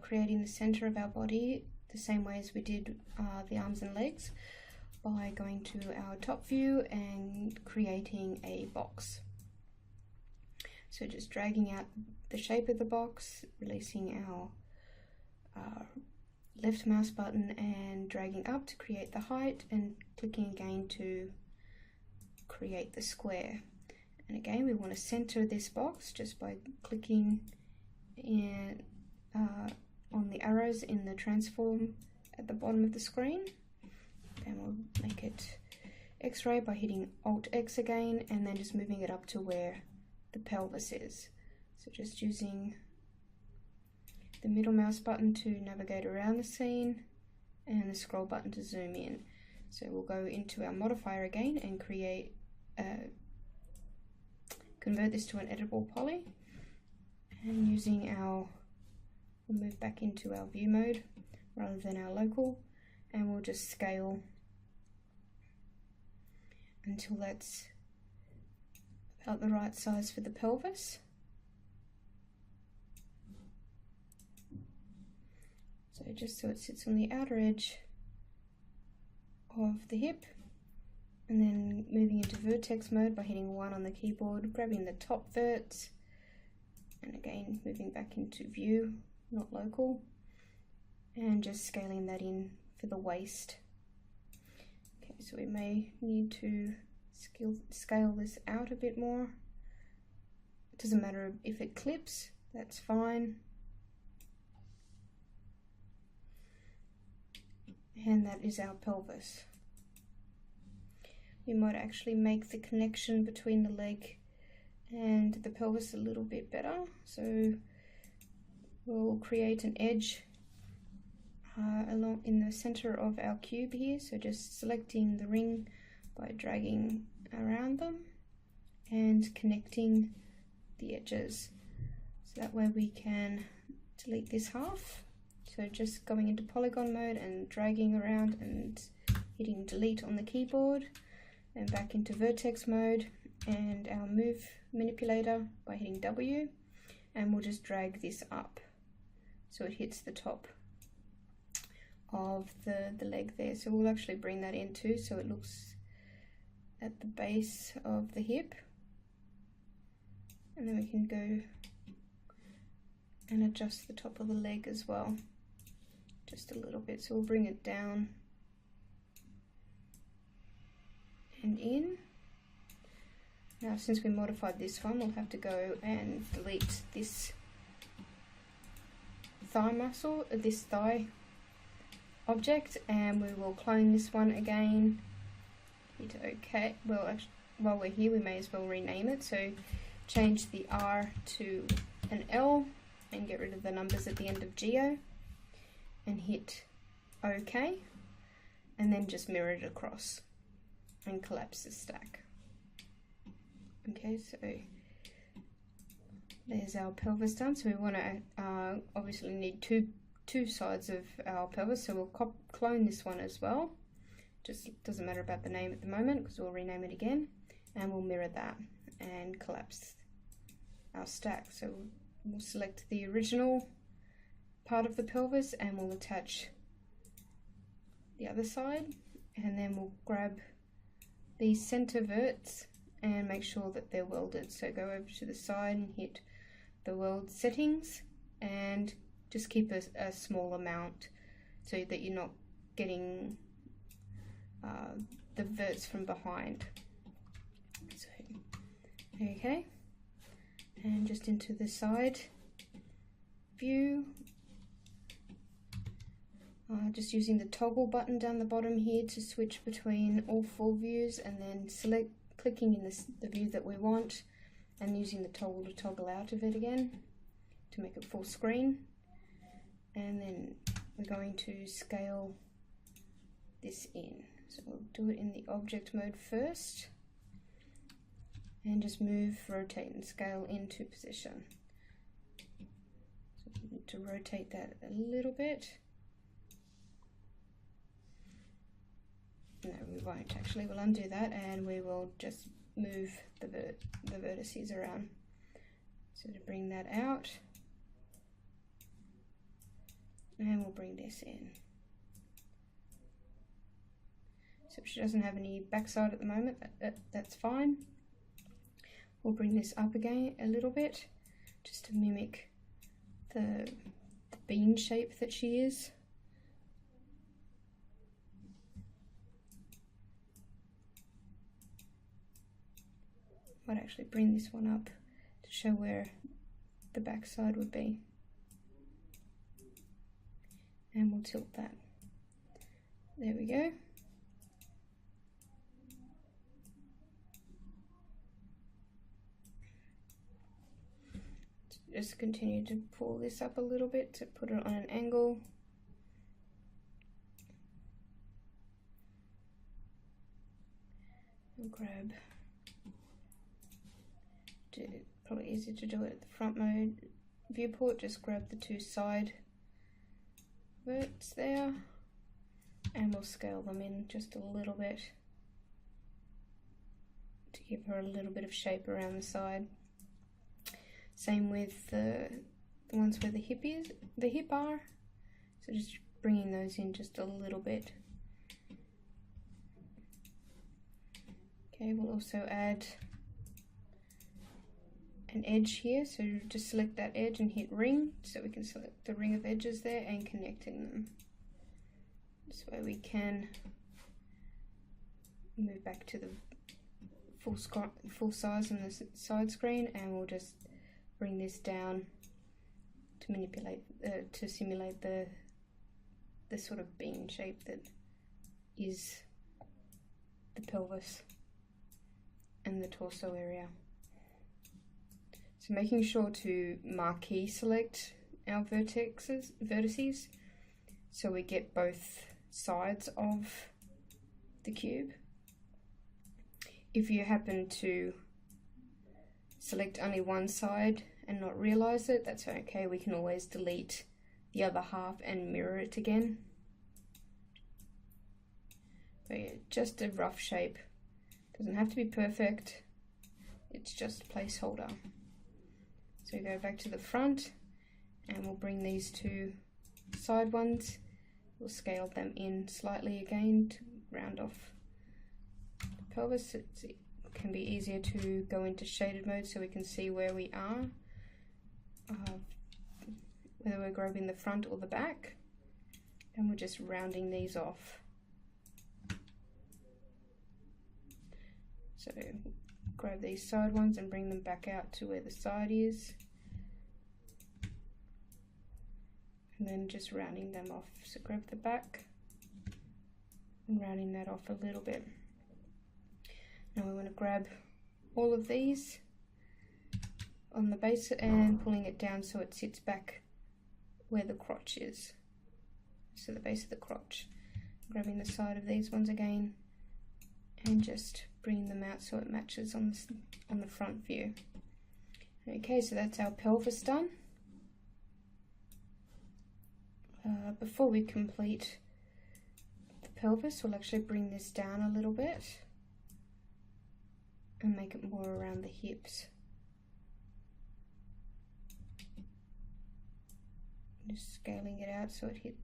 creating the center of our body the same way as we did the arms and legs, by going to our top view and creating a box. So just dragging out the shape of the box, releasing our left mouse button and dragging up to create the height, and clicking again to create the square. And again, we want to center this box just by clicking in, on the arrows in the transform at the bottom of the screen. Then we'll make it X-ray by hitting Alt-X again, and then just moving it up to where the pelvis is. So just using the middle mouse button to navigate around the scene, and the scroll button to zoom in. So we'll go into our modifier again and create, convert this to an editable poly, and using we'll move back into our view mode rather than our local, and we'll just scale until that's about the right size for the pelvis. So just so it sits on the outer edge of the hip, and then moving into vertex mode by hitting 1 on the keyboard, grabbing the top verts, and again moving back into view, not local, and just scaling that in for the waist. Okay, so we may need to scale this out a bit more. It doesn't matter if it clips, that's fine. And that is our pelvis. We might actually make the connection between the leg and the pelvis a little bit better. So we'll create an edge along in the center of our cube here. So just selecting the ring by dragging around them and connecting the edges. So that way we can delete this half. So just going into polygon mode and dragging around and hitting delete on the keyboard, and back into vertex mode and our move manipulator by hitting W, and we'll just drag this up so it hits the top of the leg there. So we'll actually bring that in too, so it looks at the base of the hip, and then we can go and adjust the top of the leg as well, just a little bit. So we'll bring it down and in. Now since we modified this one, we'll have to go and delete this thigh muscle, this thigh object, and we will clone this one again. Hit OK. Well, actually, while we're here, we may as well rename it. So change the R to an L and get rid of the numbers at the end of Geo, and hit OK, and then just mirror it across and collapse the stack. Okay, so there's our pelvis done. So we want to obviously need two sides of our pelvis, so we'll clone this one as well. Just doesn't matter about the name at the moment because we'll rename it again, and we'll mirror that and collapse our stack. So we'll select the original part of the pelvis and we'll attach the other side, and then we'll grab these center verts and make sure that they're welded. So go over to the side and hit the weld settings and just keep a small amount so that you're not getting the verts from behind. So, okay, and just into the side view, just using the toggle button down the bottom here to switch between all 4 views, and then clicking in the view that we want and using the toggle to toggle out of it again to make it full screen. And then we're going to scale this in. So we'll do it in the object mode first and just move, rotate and scale into position. So we need to rotate that a little bit. No, we won't actually. We'll undo that and we will just move the vertices around. So to bring that out, and we'll bring this in. So she doesn't have any backside at the moment, that's fine. We'll bring this up again a little bit, just to mimic the bean shape that she is. Might actually bring this one up to show where the back side would be. And we'll tilt that. There we go. Just continue to pull this up a little bit to put it on an angle. And grab, probably easier to do it at the front mode viewport, just grab the two side verts there and we'll scale them in just a little bit to give her a little bit of shape around the side. Same with the ones where the hip are, so just bringing those in just a little bit. Okay, we'll also add an edge here, so just select that edge and hit ring, so we can select the ring of edges there and connecting them. This way we can move back to the full size on the side screen, and we'll just bring this down to manipulate, to simulate the sort of bean shape that is the pelvis and the torso area. So making sure to marquee select our vertices so we get both sides of the cube. If you happen to select only one side and not realize it, that's okay. We can always delete the other half and mirror it again. But yeah, just a rough shape. Doesn't have to be perfect. It's just a placeholder. So we go back to the front and we'll bring these two side ones. We'll scale them in slightly again to round off the pelvis. It can be easier to go into shaded mode so we can see where we are, whether we're grabbing the front or the back, and we're just rounding these off. So grab these side ones and bring them back out to where the side is, and then just rounding them off. So grab the back and rounding that off a little bit. Now we want to grab all of these on the base and pulling it down so it sits back where the crotch is, so the base of the crotch. Grabbing the side of these ones again and just bringing them out so it matches on the front view. Okay, so that's our pelvis done. Before we complete the pelvis, we'll actually bring this down a little bit and make it more around the hips. Just scaling it out so it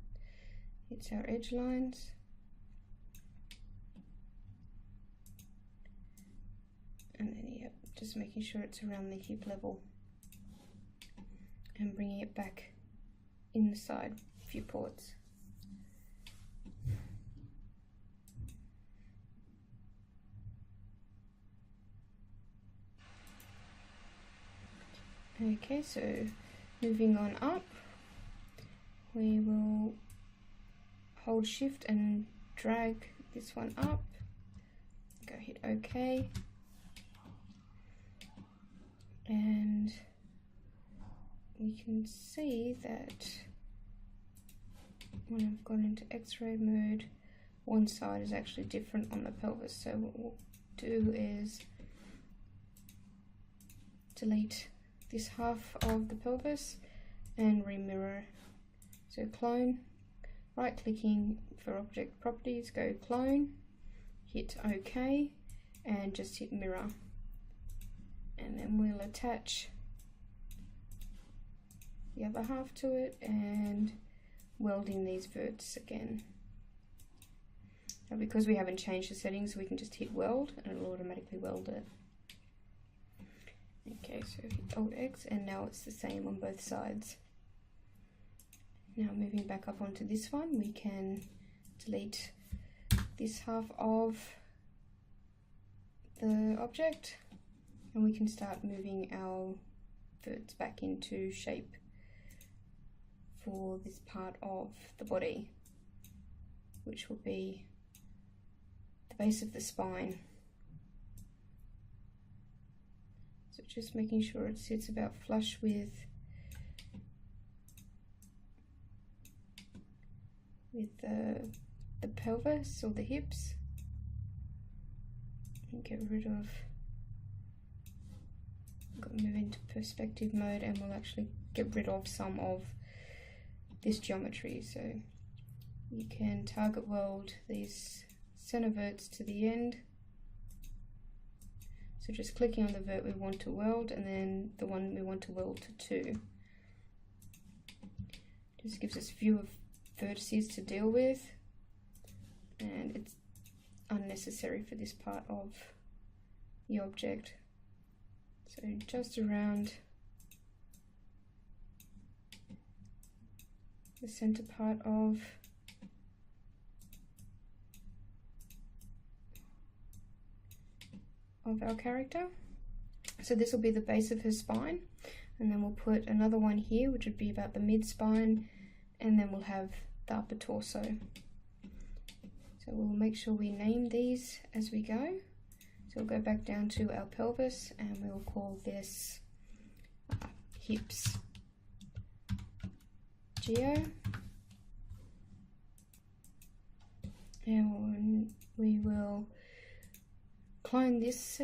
hits our edge lines. And then, yep, just making sure it's around the hip level and bringing it back in the side viewports. Okay, so moving on up, we will hold shift and drag this one up, go hit OK, and we can see that when I've gone into X-ray mode, one side is actually different on the pelvis. So what we'll do is delete this half of the pelvis and remirror. So clone, right clicking for object properties, go clone, hit OK, and just hit mirror. And then we'll attach the other half to it and weld in these verts again. Now because we haven't changed the settings, we can just hit weld and it'll automatically weld it. Okay, so hit Alt X, and now it's the same on both sides. Now moving back up onto this one, we can delete this half of the object, and we can start moving our verts back into shape for this part of the body, which will be the base of the spine. So just making sure it sits about flush with the pelvis or the hips, and get rid of, got to move into perspective mode, and we'll actually get rid of some of this geometry. So you can target weld these center verts to the end. So just clicking on the vert we want to weld, and then the one we want to weld to. Just gives us fewer vertices to deal with, and it's unnecessary for this part of the object. So just around the center part of our character. So this will be the base of her spine, and then we'll put another one here which would be about the mid spine, and then we'll have the upper torso. So we'll make sure we name these as we go. So we'll go back down to our pelvis, and we'll call this hips geo, and we will clone this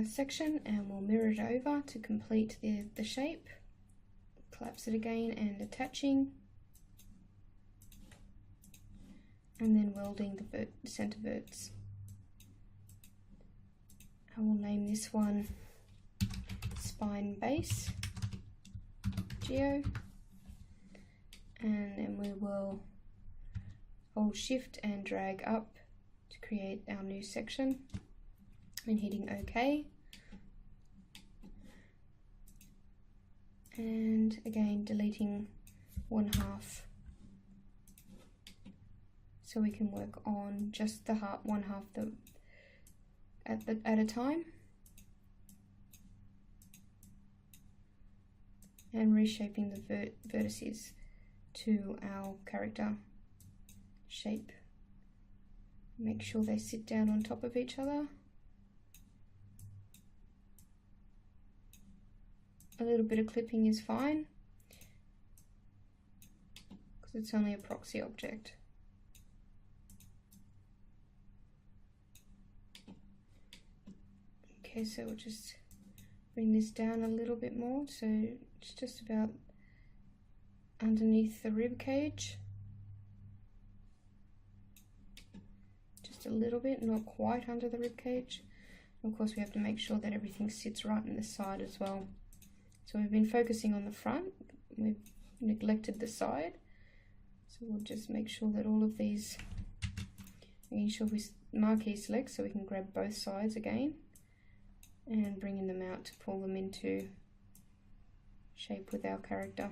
section, and we'll mirror it over to complete the shape. Collapse it again and attaching, and then welding the center verts. I will name this one spine base geo, and then we will hold shift and drag up to create our new section, and hitting OK. And again deleting one half, so we can work on just the one half at a time, and reshaping the vertices to our character shape. Make sure they sit down on top of each other. A little bit of clipping is fine, because it's only a proxy object. Okay, so we'll just bring this down a little bit more, so it's just about underneath the rib cage. Just a little bit, not quite under the rib cage. And of course we have to make sure that everything sits right in the side as well. So we've been focusing on the front, we've neglected the side. So we'll just make sure that all of these, making sure we marquee select so we can grab both sides again, and bringing them out to pull them into shape with our character.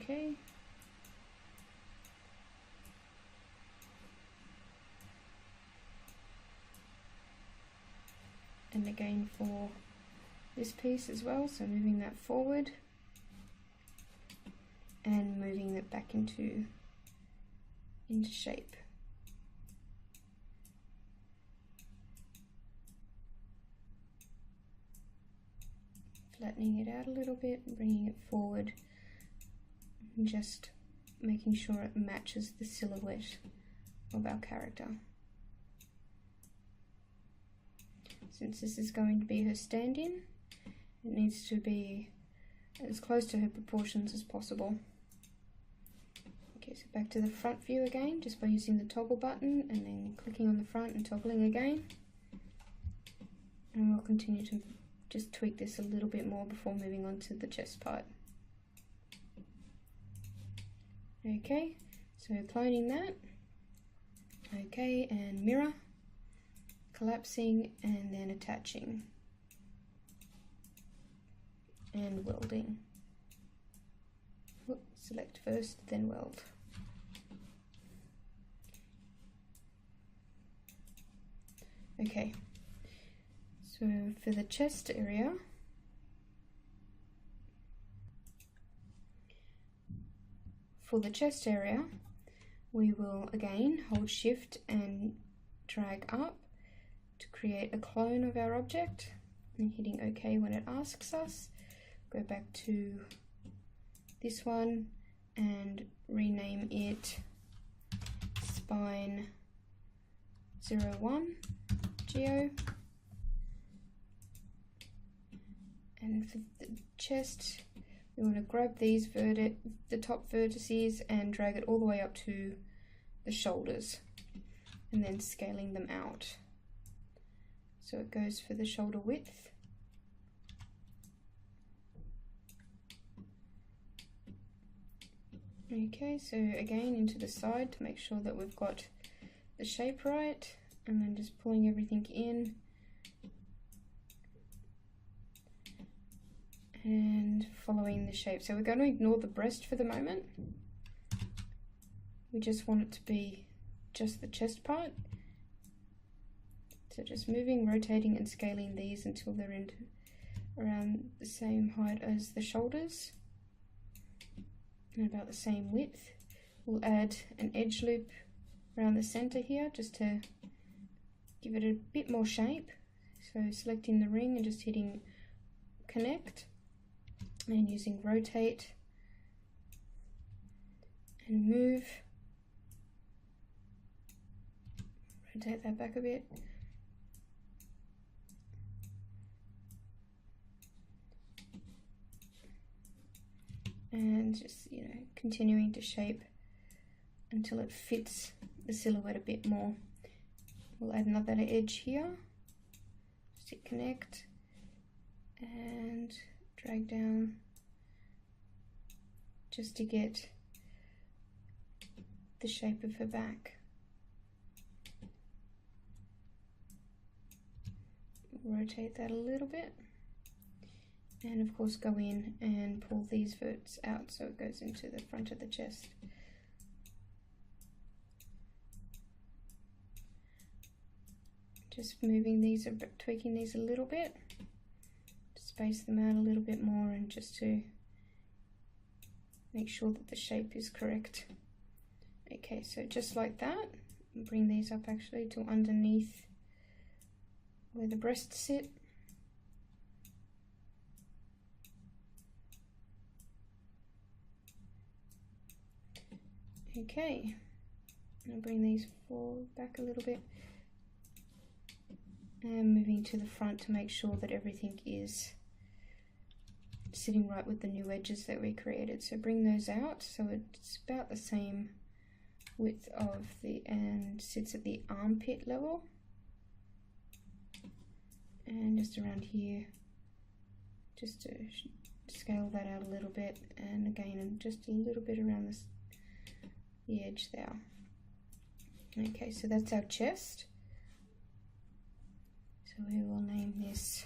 Okay. And again for this piece as well, so moving that forward and moving it back into shape. Flattening it out a little bit and bringing it forward, and just making sure it matches the silhouette of our character. Since this is going to be her stand-in, it needs to be as close to her proportions as possible. Okay, so back to the front view again, just by using the toggle button and then clicking on the front and toggling again. And we'll continue to just tweak this a little bit more before moving on to the chest part. Okay, so cloning that. Okay, and mirror, collapsing, and then attaching, and welding. Select first, then weld. Okay, so for the chest area, we will again hold shift and drag up to create a clone of our object, and hitting OK when it asks us. Go back to this one and rename it Spine 01 Geo. And for the chest, we want to grab these the top vertices and drag it all the way up to the shoulders, and then scaling them out. So it goes for the shoulder width. Okay, so again into the side to make sure that we've got the shape right, and then just pulling everything in and following the shape. So we're going to ignore the breast for the moment. We just want it to be just the chest part. So just moving, rotating and scaling these until they're around the same height as the shoulders and about the same width. We'll add an edge loop around the center here just to give it a bit more shape. So selecting the ring and just hitting connect and using rotate and move. Rotate that back a bit. And just, continuing to shape until it fits the silhouette a bit more. We'll add another edge here. Just hit connect and drag down just to get the shape of her back. Rotate that a little bit. And of course go in and pull these verts out so it goes into the front of the chest. Just moving these, tweaking these a little bit to space them out a little bit more and just to make sure that the shape is correct. Okay, so just like that, bring these up actually to underneath where the breasts sit. Okay, I'll bring these forward back a little bit and moving to the front to make sure that everything is sitting right with the new edges that we created. So bring those out so it's about the same width of and sits at the armpit level, and just around here just to scale that out a little bit, and again and just a little bit around the edge there. Okay, so that's our chest. So we will name this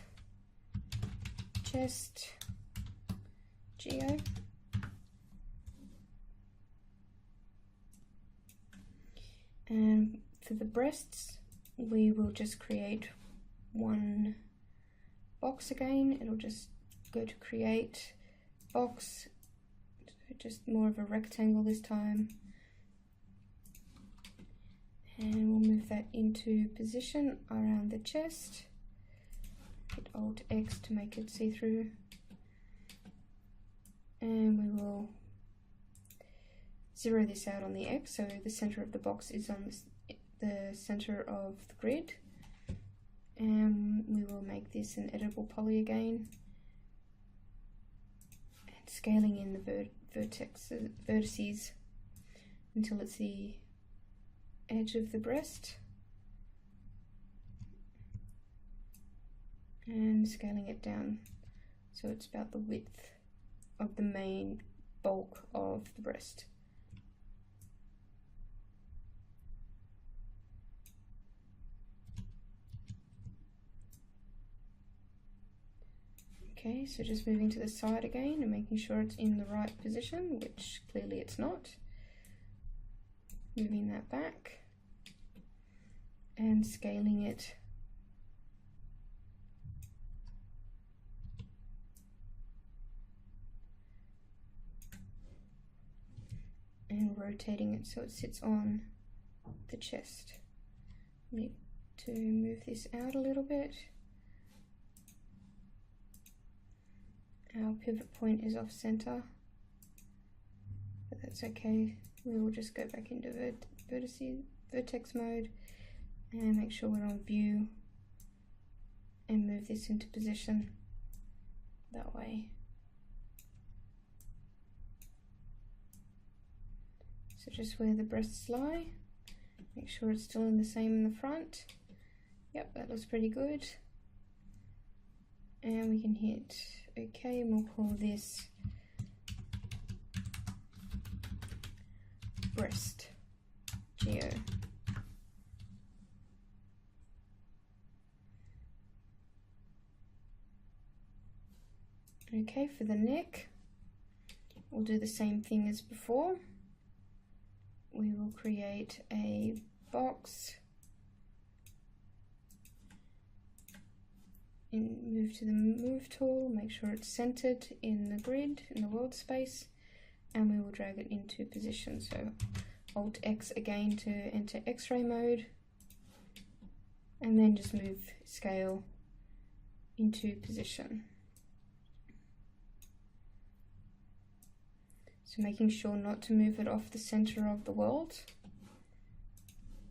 Chest Geo. And for the breasts, we will just create one box again. It'll just go to create box, so just more of a rectangle this time. And we'll move that into position around the chest. Hit Alt X to make it see through. And we will zero this out on the X, so the center of the box is on the center of the grid. And we will make this an editable poly again. And scaling in the vertices until it's the edge of the breast, and scaling it down so it's about the width of the main bulk of the breast. Okay, so just moving to the side again and making sure it's in the right position, which clearly it's not. Moving that back and scaling it. And rotating it so it sits on the chest. Need to move this out a little bit. Our pivot point is off center, but that's okay. We will just go back into vertex mode and make sure we're on view and move this into position that way. So just where the breasts lie, make sure it's still in the same in the front. Yep, that looks pretty good. And we can hit OK, and we'll call this breast geo. Okay, for the neck, we'll do the same thing as before. We will create a box and move to the move tool, make sure it's centered in the grid, in the world space, and we will drag it into position. So Alt X again to enter X-ray mode, and then just move scale into position. So making sure not to move it off the center of the world,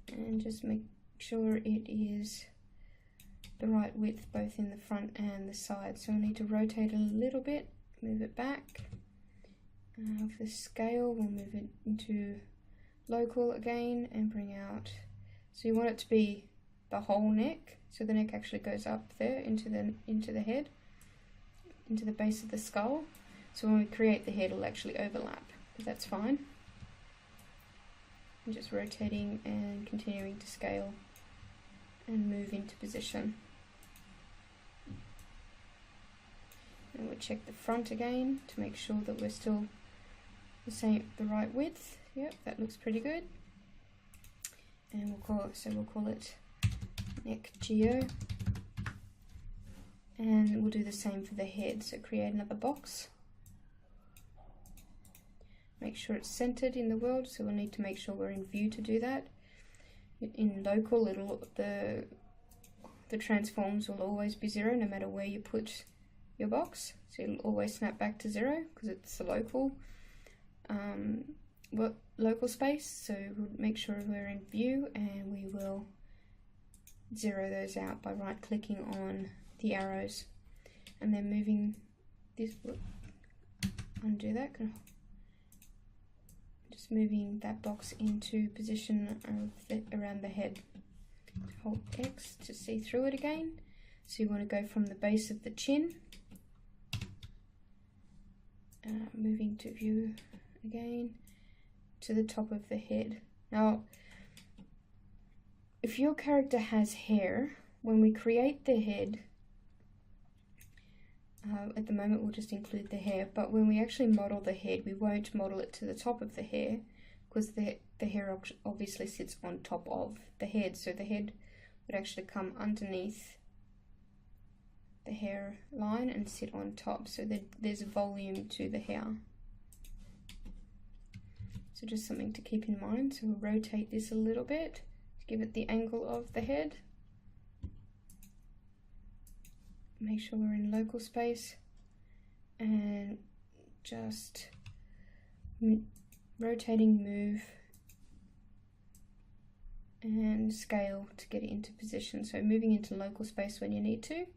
and just make sure it is the right width both in the front and the side. So I need to rotate a little bit, move it back. For scale, we'll move it into local again and bring out, so you want it to be the whole neck, so the neck actually goes up there into the head, into the base of the skull. So when we create the head, it'll actually overlap, but that's fine. I'm just rotating and continuing to scale and move into position. And we'll check the front again to make sure that we're still the right width. Yep, that looks pretty good. And we'll call it neck geo. And we'll do the same for the head. So create another box. Make sure it's centered in the world, so we'll need to make sure we're in view to do that. In local, the transforms will always be 0 no matter where you put your box, so it'll always snap back to 0 because it's the local space. So we'll make sure we're in view, and we will 0 those out by right clicking on the arrows and then moving this. Undo that. Just moving that box into position around the head. Hold X to see through it again. So you want to go from the base of the chin, moving to view again, to the top of the head. Now, if your character has hair, when we create the head, at the moment we'll just include the hair, but when we actually model the head, we won't model it to the top of the hair, because the hair obviously sits on top of the head, so the head would actually come underneath the hair line and sit on top, so that there's volume to the hair. So just something to keep in mind. So we'll rotate this a little bit to give it the angle of the head. Make sure we're in local space and just rotating, move and scale to get it into position. So moving into local space when you need to.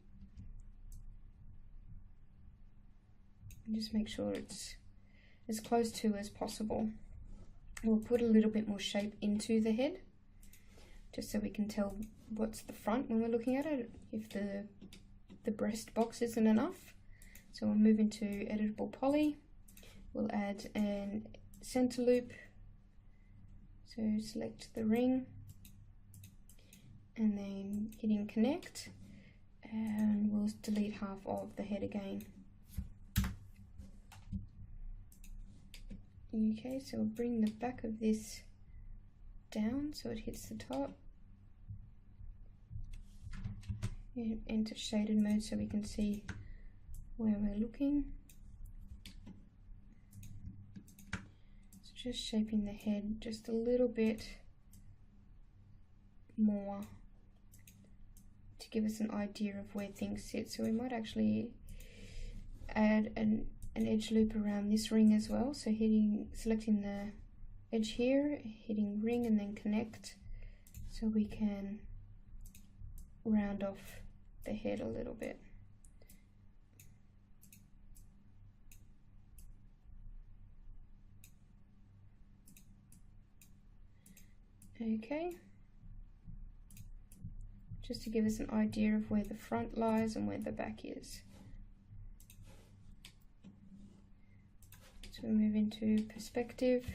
And just make sure it's as close to as possible. We'll put a little bit more shape into the head, just so we can tell what's the front when we're looking at it, if the breast box isn't enough. So we'll move into editable poly. We'll add an center loop. So select the ring and then hitting connect, and we'll delete half of the head again. Okay, so we'll bring the back of this down so it hits the top. Enter shaded mode so we can see where we're looking. So just shaping the head just a little bit more to give us an idea of where things sit. So we might actually add an edge loop around this ring as well. So selecting the edge here, hitting ring and then connect, so we can round off the head a little bit. Okay, just to give us an idea of where the front lies and where the back is. So we move into perspective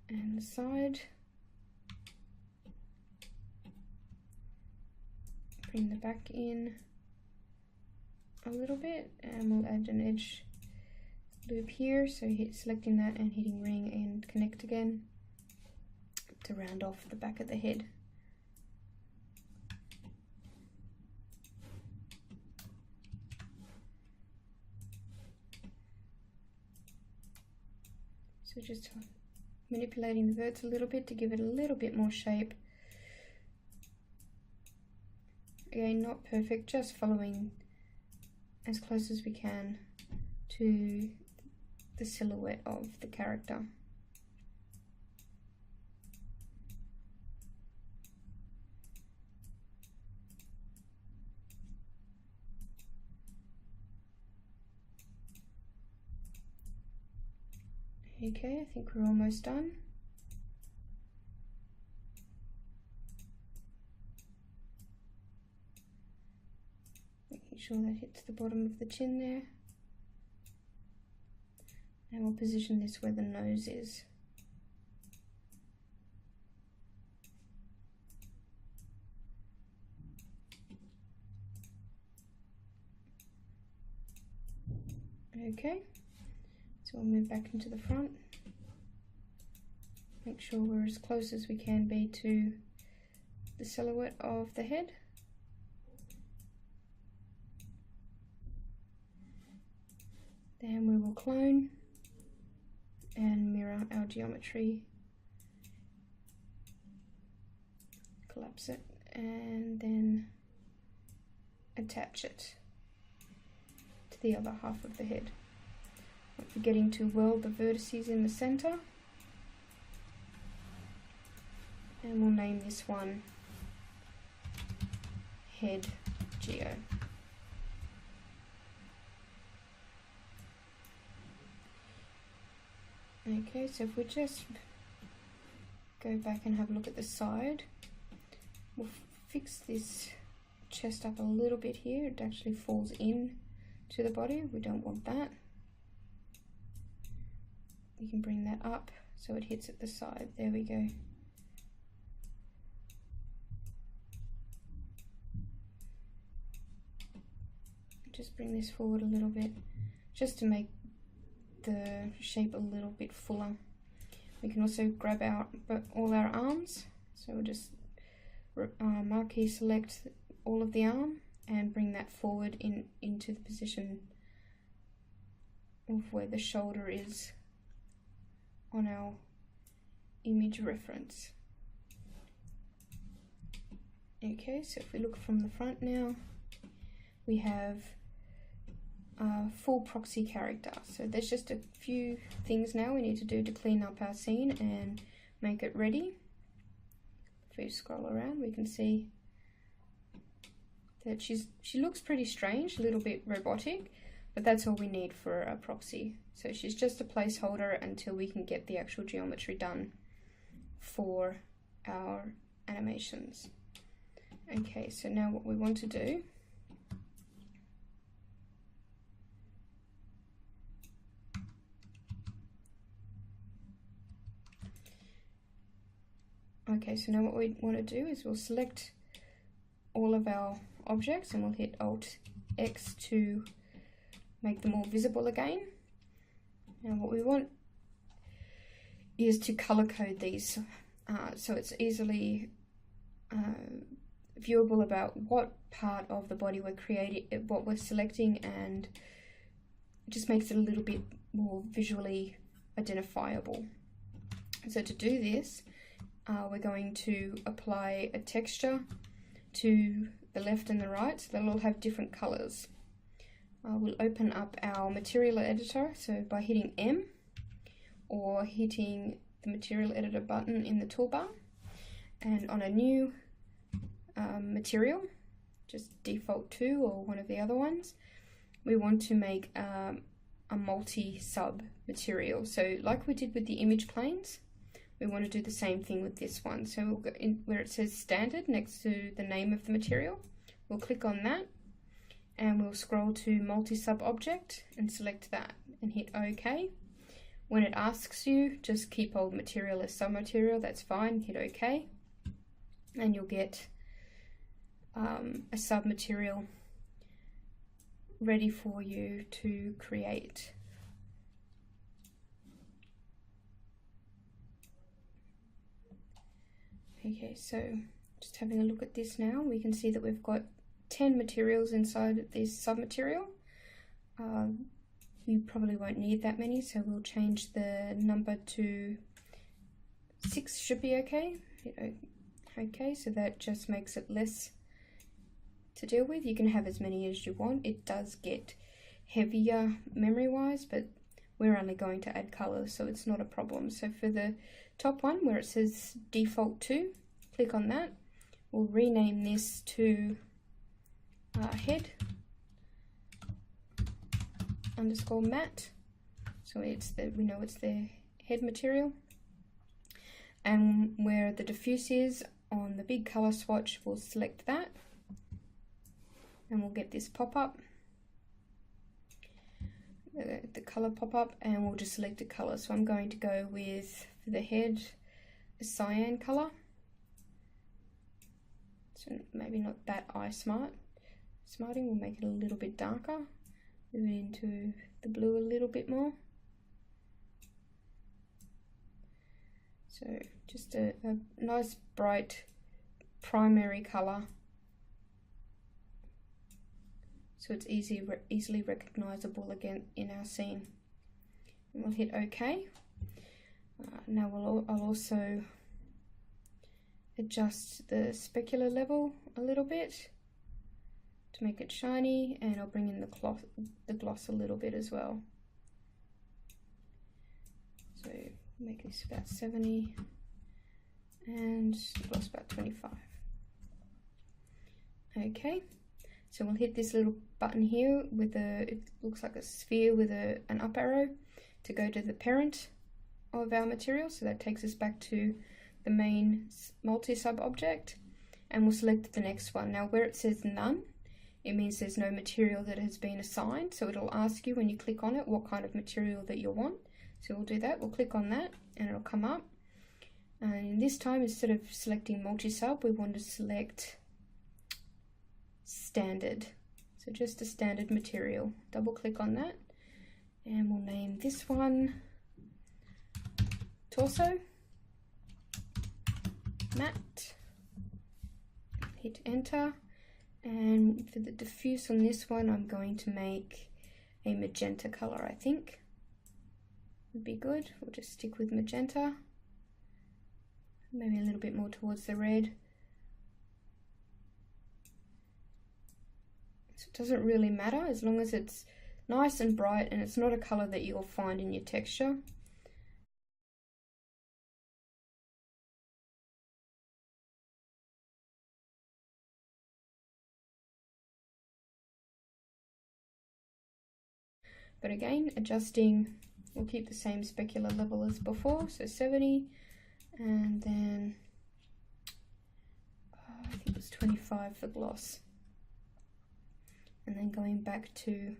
and the side. Bring the back in a little bit and we'll add an edge loop here. So selecting that and hitting ring and connect again to round off the back of the head. So just manipulating the verts a little bit to give it a little bit more shape. Again, not perfect, just following as close as we can to the silhouette of the character. Okay, I think we're almost done. Making sure that hits the bottom of the chin there. And we'll position this where the nose is. Okay. So we'll move back into the front. Make sure we're as close as we can be to the silhouette of the head. Then we will clone and mirror our geometry. Collapse it and then attach it to the other half of the head. Not forgetting to weld the vertices in the center. And we'll name this one Head Geo. Okay, so if we just go back and have a look at the side, we'll fix this chest up a little bit here. It actually falls in to the body. We don't want that. We can bring that up so it hits at the side. There we go. Just bring this forward a little bit just to make the shape a little bit fuller. We can also grab out all our arms. So we'll just marquee select all of the arm and bring that forward into the position of where the shoulder is on our image reference. Okay, so if we look from the front now, we have a full proxy character. So there's just a few things now we need to do to clean up our scene and make it ready. If we scroll around, we can see that she looks pretty strange, a little bit robotic, but that's all we need for a proxy. So she's just a placeholder until we can get the actual geometry done for our animations. Okay, so now what we want to do so now what we want to do is we'll select all of our objects, and we'll hit Alt X to make them all visible again. Now what we want is to color code these so it's easily viewable about what part of the body we're creating, what we're selecting, and it just makes it a little bit more visually identifiable. So to do this, we're going to apply a texture to the left and the right, so they'll all have different colors. We'll open up our material editor, so by hitting M or hitting the material editor button in the toolbar, and on a new material, just default 2 or one of the other ones, we want to make a multi-sub material. So like we did with the image planes, we want to do the same thing with this one. So we'll go in where it says standard next to the name of the material, we'll click on that, and we'll scroll to multi-sub object and select that and hit OK. When it asks you, just keep old material as sub-material, that's fine, hit OK, and you'll get a sub-material ready for you to create. Okay, so just having a look at this now, we can see that we've got 10 materials inside of this sub-material. You probably won't need that many, so we'll change the number to 6 should be okay. Okay, so that just makes it less to deal with. You can have as many as you want. It does get heavier memory-wise, but we're only going to add colors, so it's not a problem. So for the top one where it says default 2, click on that. We'll rename this to head underscore matte, so it's we know it's the head material. And where the diffuse is on the big color swatch, we'll select that, and we'll get this pop-up, the color pop-up, and we'll just select a color. So I'm going to go with, for the head, a cyan color, so maybe not that smarting, we'll make it a little bit darker, move it into the blue a little bit more. So just a nice bright primary color, so it's easily recognizable again in our scene. And we'll hit OK. Now I'll also adjust the specular level a little bit to make it shiny, and I'll bring in the gloss a little bit as well. So make this about 70 and the gloss about 25. Okay, so we'll hit this little button here with it looks like a sphere with an up arrow to go to the parent of our material, so that takes us back to the main multi-sub object, and we'll select the next one. Now where it says none, it means there's no material that has been assigned, so it'll ask you when you click on it what kind of material that you want. So we'll do that, we'll click on that and it'll come up, and this time instead of selecting multi-sub, we want to select standard, so just a standard material. Double click on that and we'll name this one torso matte, hit enter, and for the diffuse on this one I'm going to make a magenta color. I think would be good. We'll just stick with magenta, maybe a little bit more towards the red. So it doesn't really matter as long as it's nice and bright and it's not a color that you'll find in your texture. But again, adjusting, we'll keep the same specular level as before, so 70, and then I think it was 25 for gloss. And then going back to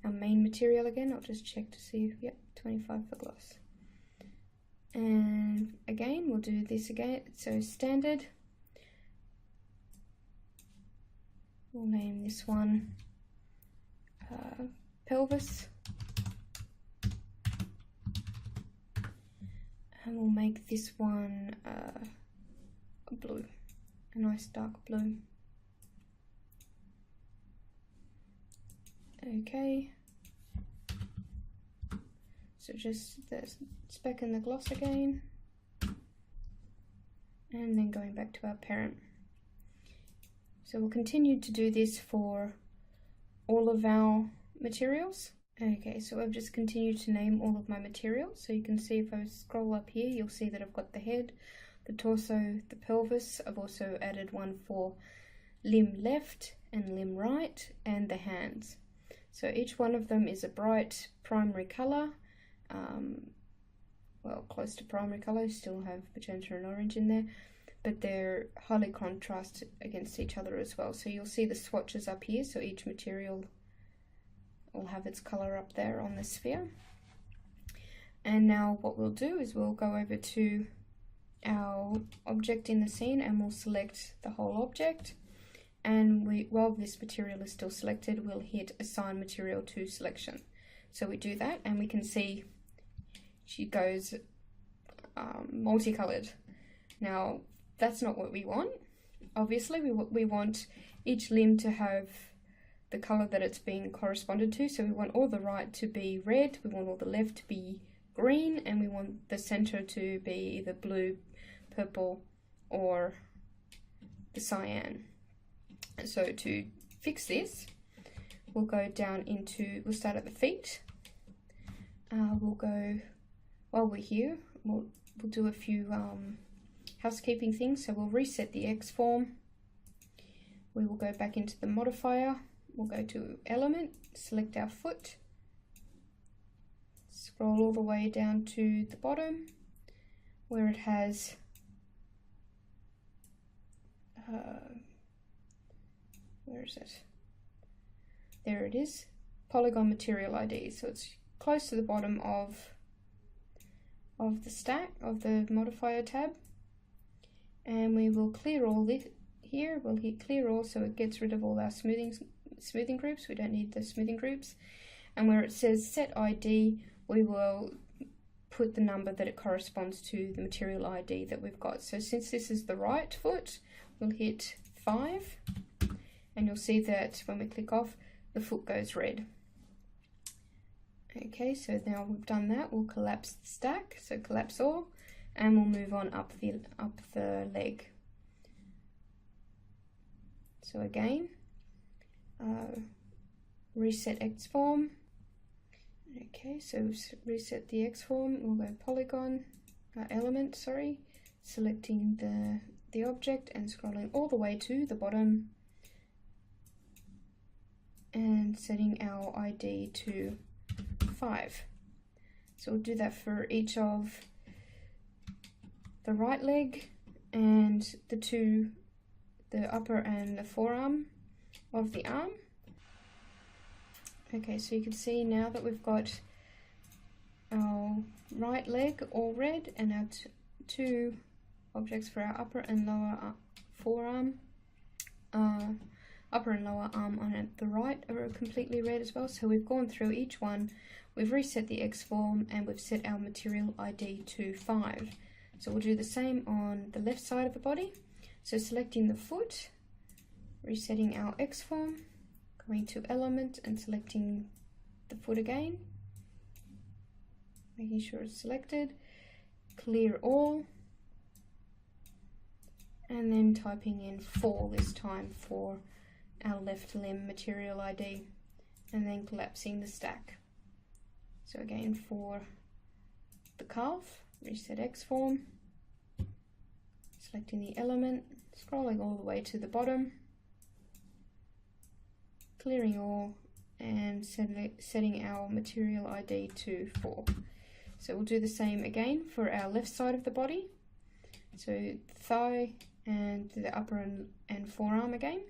our main material again, I'll just check to see, yep, 25 for gloss. And again, we'll do this again, so standard, We'll name this one pelvis, and we'll make this one blue, a nice dark blue. Okay, so just the speck and the gloss again, and then going back to our parent. So we'll continue to do this for all of our materials. Okay, so I've just continued to name all of my materials. So you can see if I scroll up here, you'll see that I've got the head, the torso, the pelvis. I've also added one for limb left and limb right, and the hands. So each one of them is a bright primary colour, well, close to primary colour, still have magenta and orange in there, but they're highly contrasted against each other as well. So you'll see the swatches up here, so each material will have its colour up there on the sphere. And now what we'll do is we'll go over to our object in the scene and we'll select the whole object. And while this material is still selected, we'll hit Assign Material to Selection. So we do that and we can see she goes multicolored. Now that's not what we want. Obviously we want each limb to have the colour that it's being corresponded to. So we want all the right to be red, we want all the left to be green, and we want the centre to be either blue, purple, or the cyan. So to fix this, we'll go down into, we'll start at the feet. We'll go, while we're here, we'll do a few housekeeping things. So we'll reset the X form. We will go back into the modifier. We'll go to Element, select our foot, scroll all the way down to the bottom where it has where is it? There it is, Polygon Material ID. So it's close to the bottom of the stack of the modifier tab, and we will clear all this here. We'll hit clear all so it gets rid of all our smoothing groups. We don't need the smoothing groups. And where it says set ID, we will put the number that it corresponds to the material ID that we've got. So since this is the right foot, we'll hit 5, and you'll see that when we click off, the foot goes red. Okay, so now we've done that, we'll collapse the stack, so collapse all, and we'll move on up the leg. So again, reset X form. Okay, so reset the X form, we'll go polygon, element, sorry, selecting the object and scrolling all the way to the bottom and setting our ID to 5. So we'll do that for each of the right leg and the upper and the forearm of the arm. Okay, so you can see now that we've got our right leg all red and our two objects for our upper and lower forearm, upper and lower arm on the right are completely red as well. So we've gone through each one, we've reset the X form, and we've set our material ID to 5. So we'll do the same on the left side of the body. So selecting the foot, resetting our X form, going to element and selecting the foot again, making sure it's selected, clear all, and then typing in 4 this time for our left limb material ID, and then collapsing the stack. So again for the calf, reset X form, selecting the element, scrolling all the way to the bottom, clearing all, and setting our material ID to 4. So we'll do the same again for our left side of the body, so thigh and the upper and forearm again.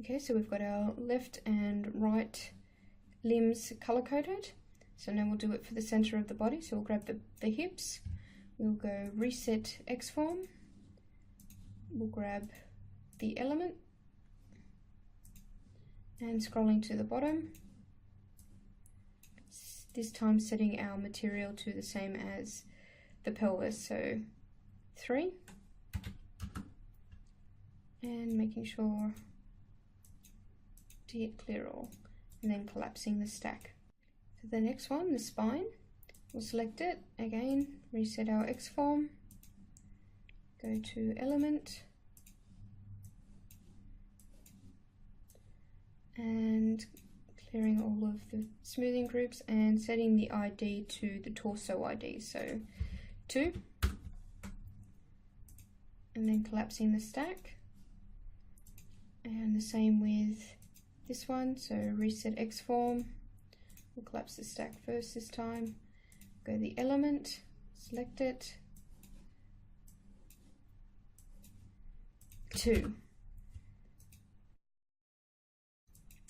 Okay, so we've got our left and right limbs color coded. So now we'll do it for the center of the body. So we'll grab the hips, we'll go reset X form, we'll grab the element, and scrolling to the bottom, this time setting our material to the same as the pelvis, so 3, and making sure to hit clear all, and then collapsing the stack. For the next one, the spine, we'll select it, again reset our X form, go to element, and clearing all of the smoothing groups and setting the ID to the torso ID, so 2, and then collapsing the stack, and the same with this one, so reset X form, we'll collapse the stack first this time, go the element, select it, 2.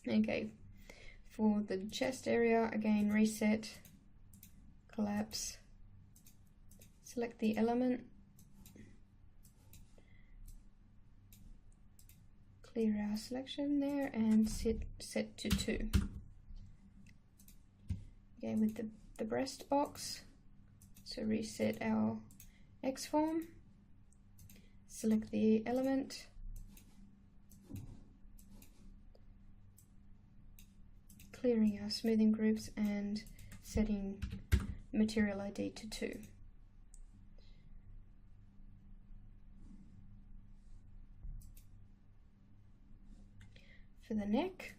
Okay, for the chest area, again reset, collapse, select the element, clear our selection there and set to 2. Okay, with the breast box, so reset our X form, select the element, clearing our smoothing groups and setting material ID to 2. For the neck,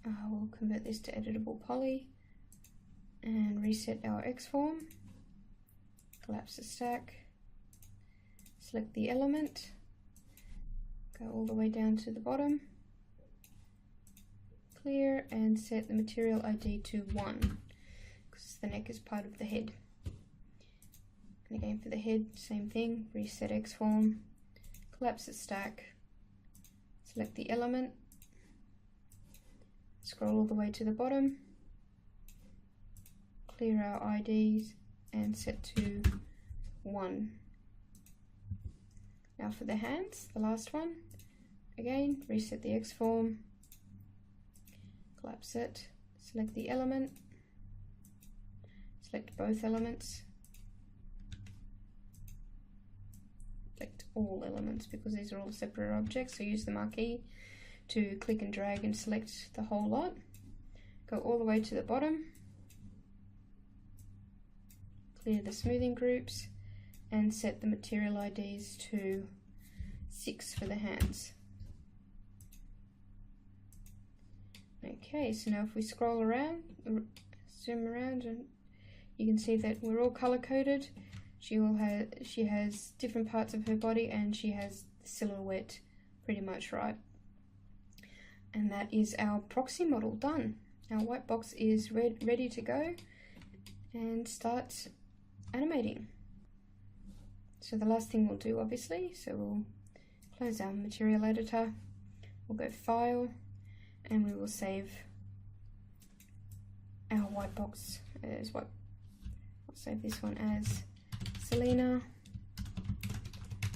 we'll convert this to editable poly and reset our X form, collapse the stack, select the element, go all the way down to the bottom, clear and set the material ID to 1 because the neck is part of the head. And again for the head, same thing, reset X form, collapse the stack, select the element, scroll all the way to the bottom, clear our IDs and set to 1. Now for the hands, the last one, again reset the X form, collapse it, select the element, select both elements, select all elements because these are all separate objects, so use the marquee to click and drag and select the whole lot, go all the way to the bottom, clear the smoothing groups and set the material IDs to 6 for the hands. Okay, so now if we scroll around, zoom around, and you can see that we're all color coded. She has different parts of her body and she has the silhouette pretty much right. And that is our proxy model done. Our white box is ready to go and start animating. So the last thing we'll do, obviously, so we'll close our material editor, we'll go File, and we will save our white box as what. I'll save this one as Selena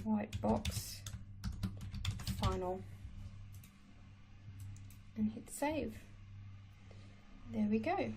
white box final and hit save. There we go.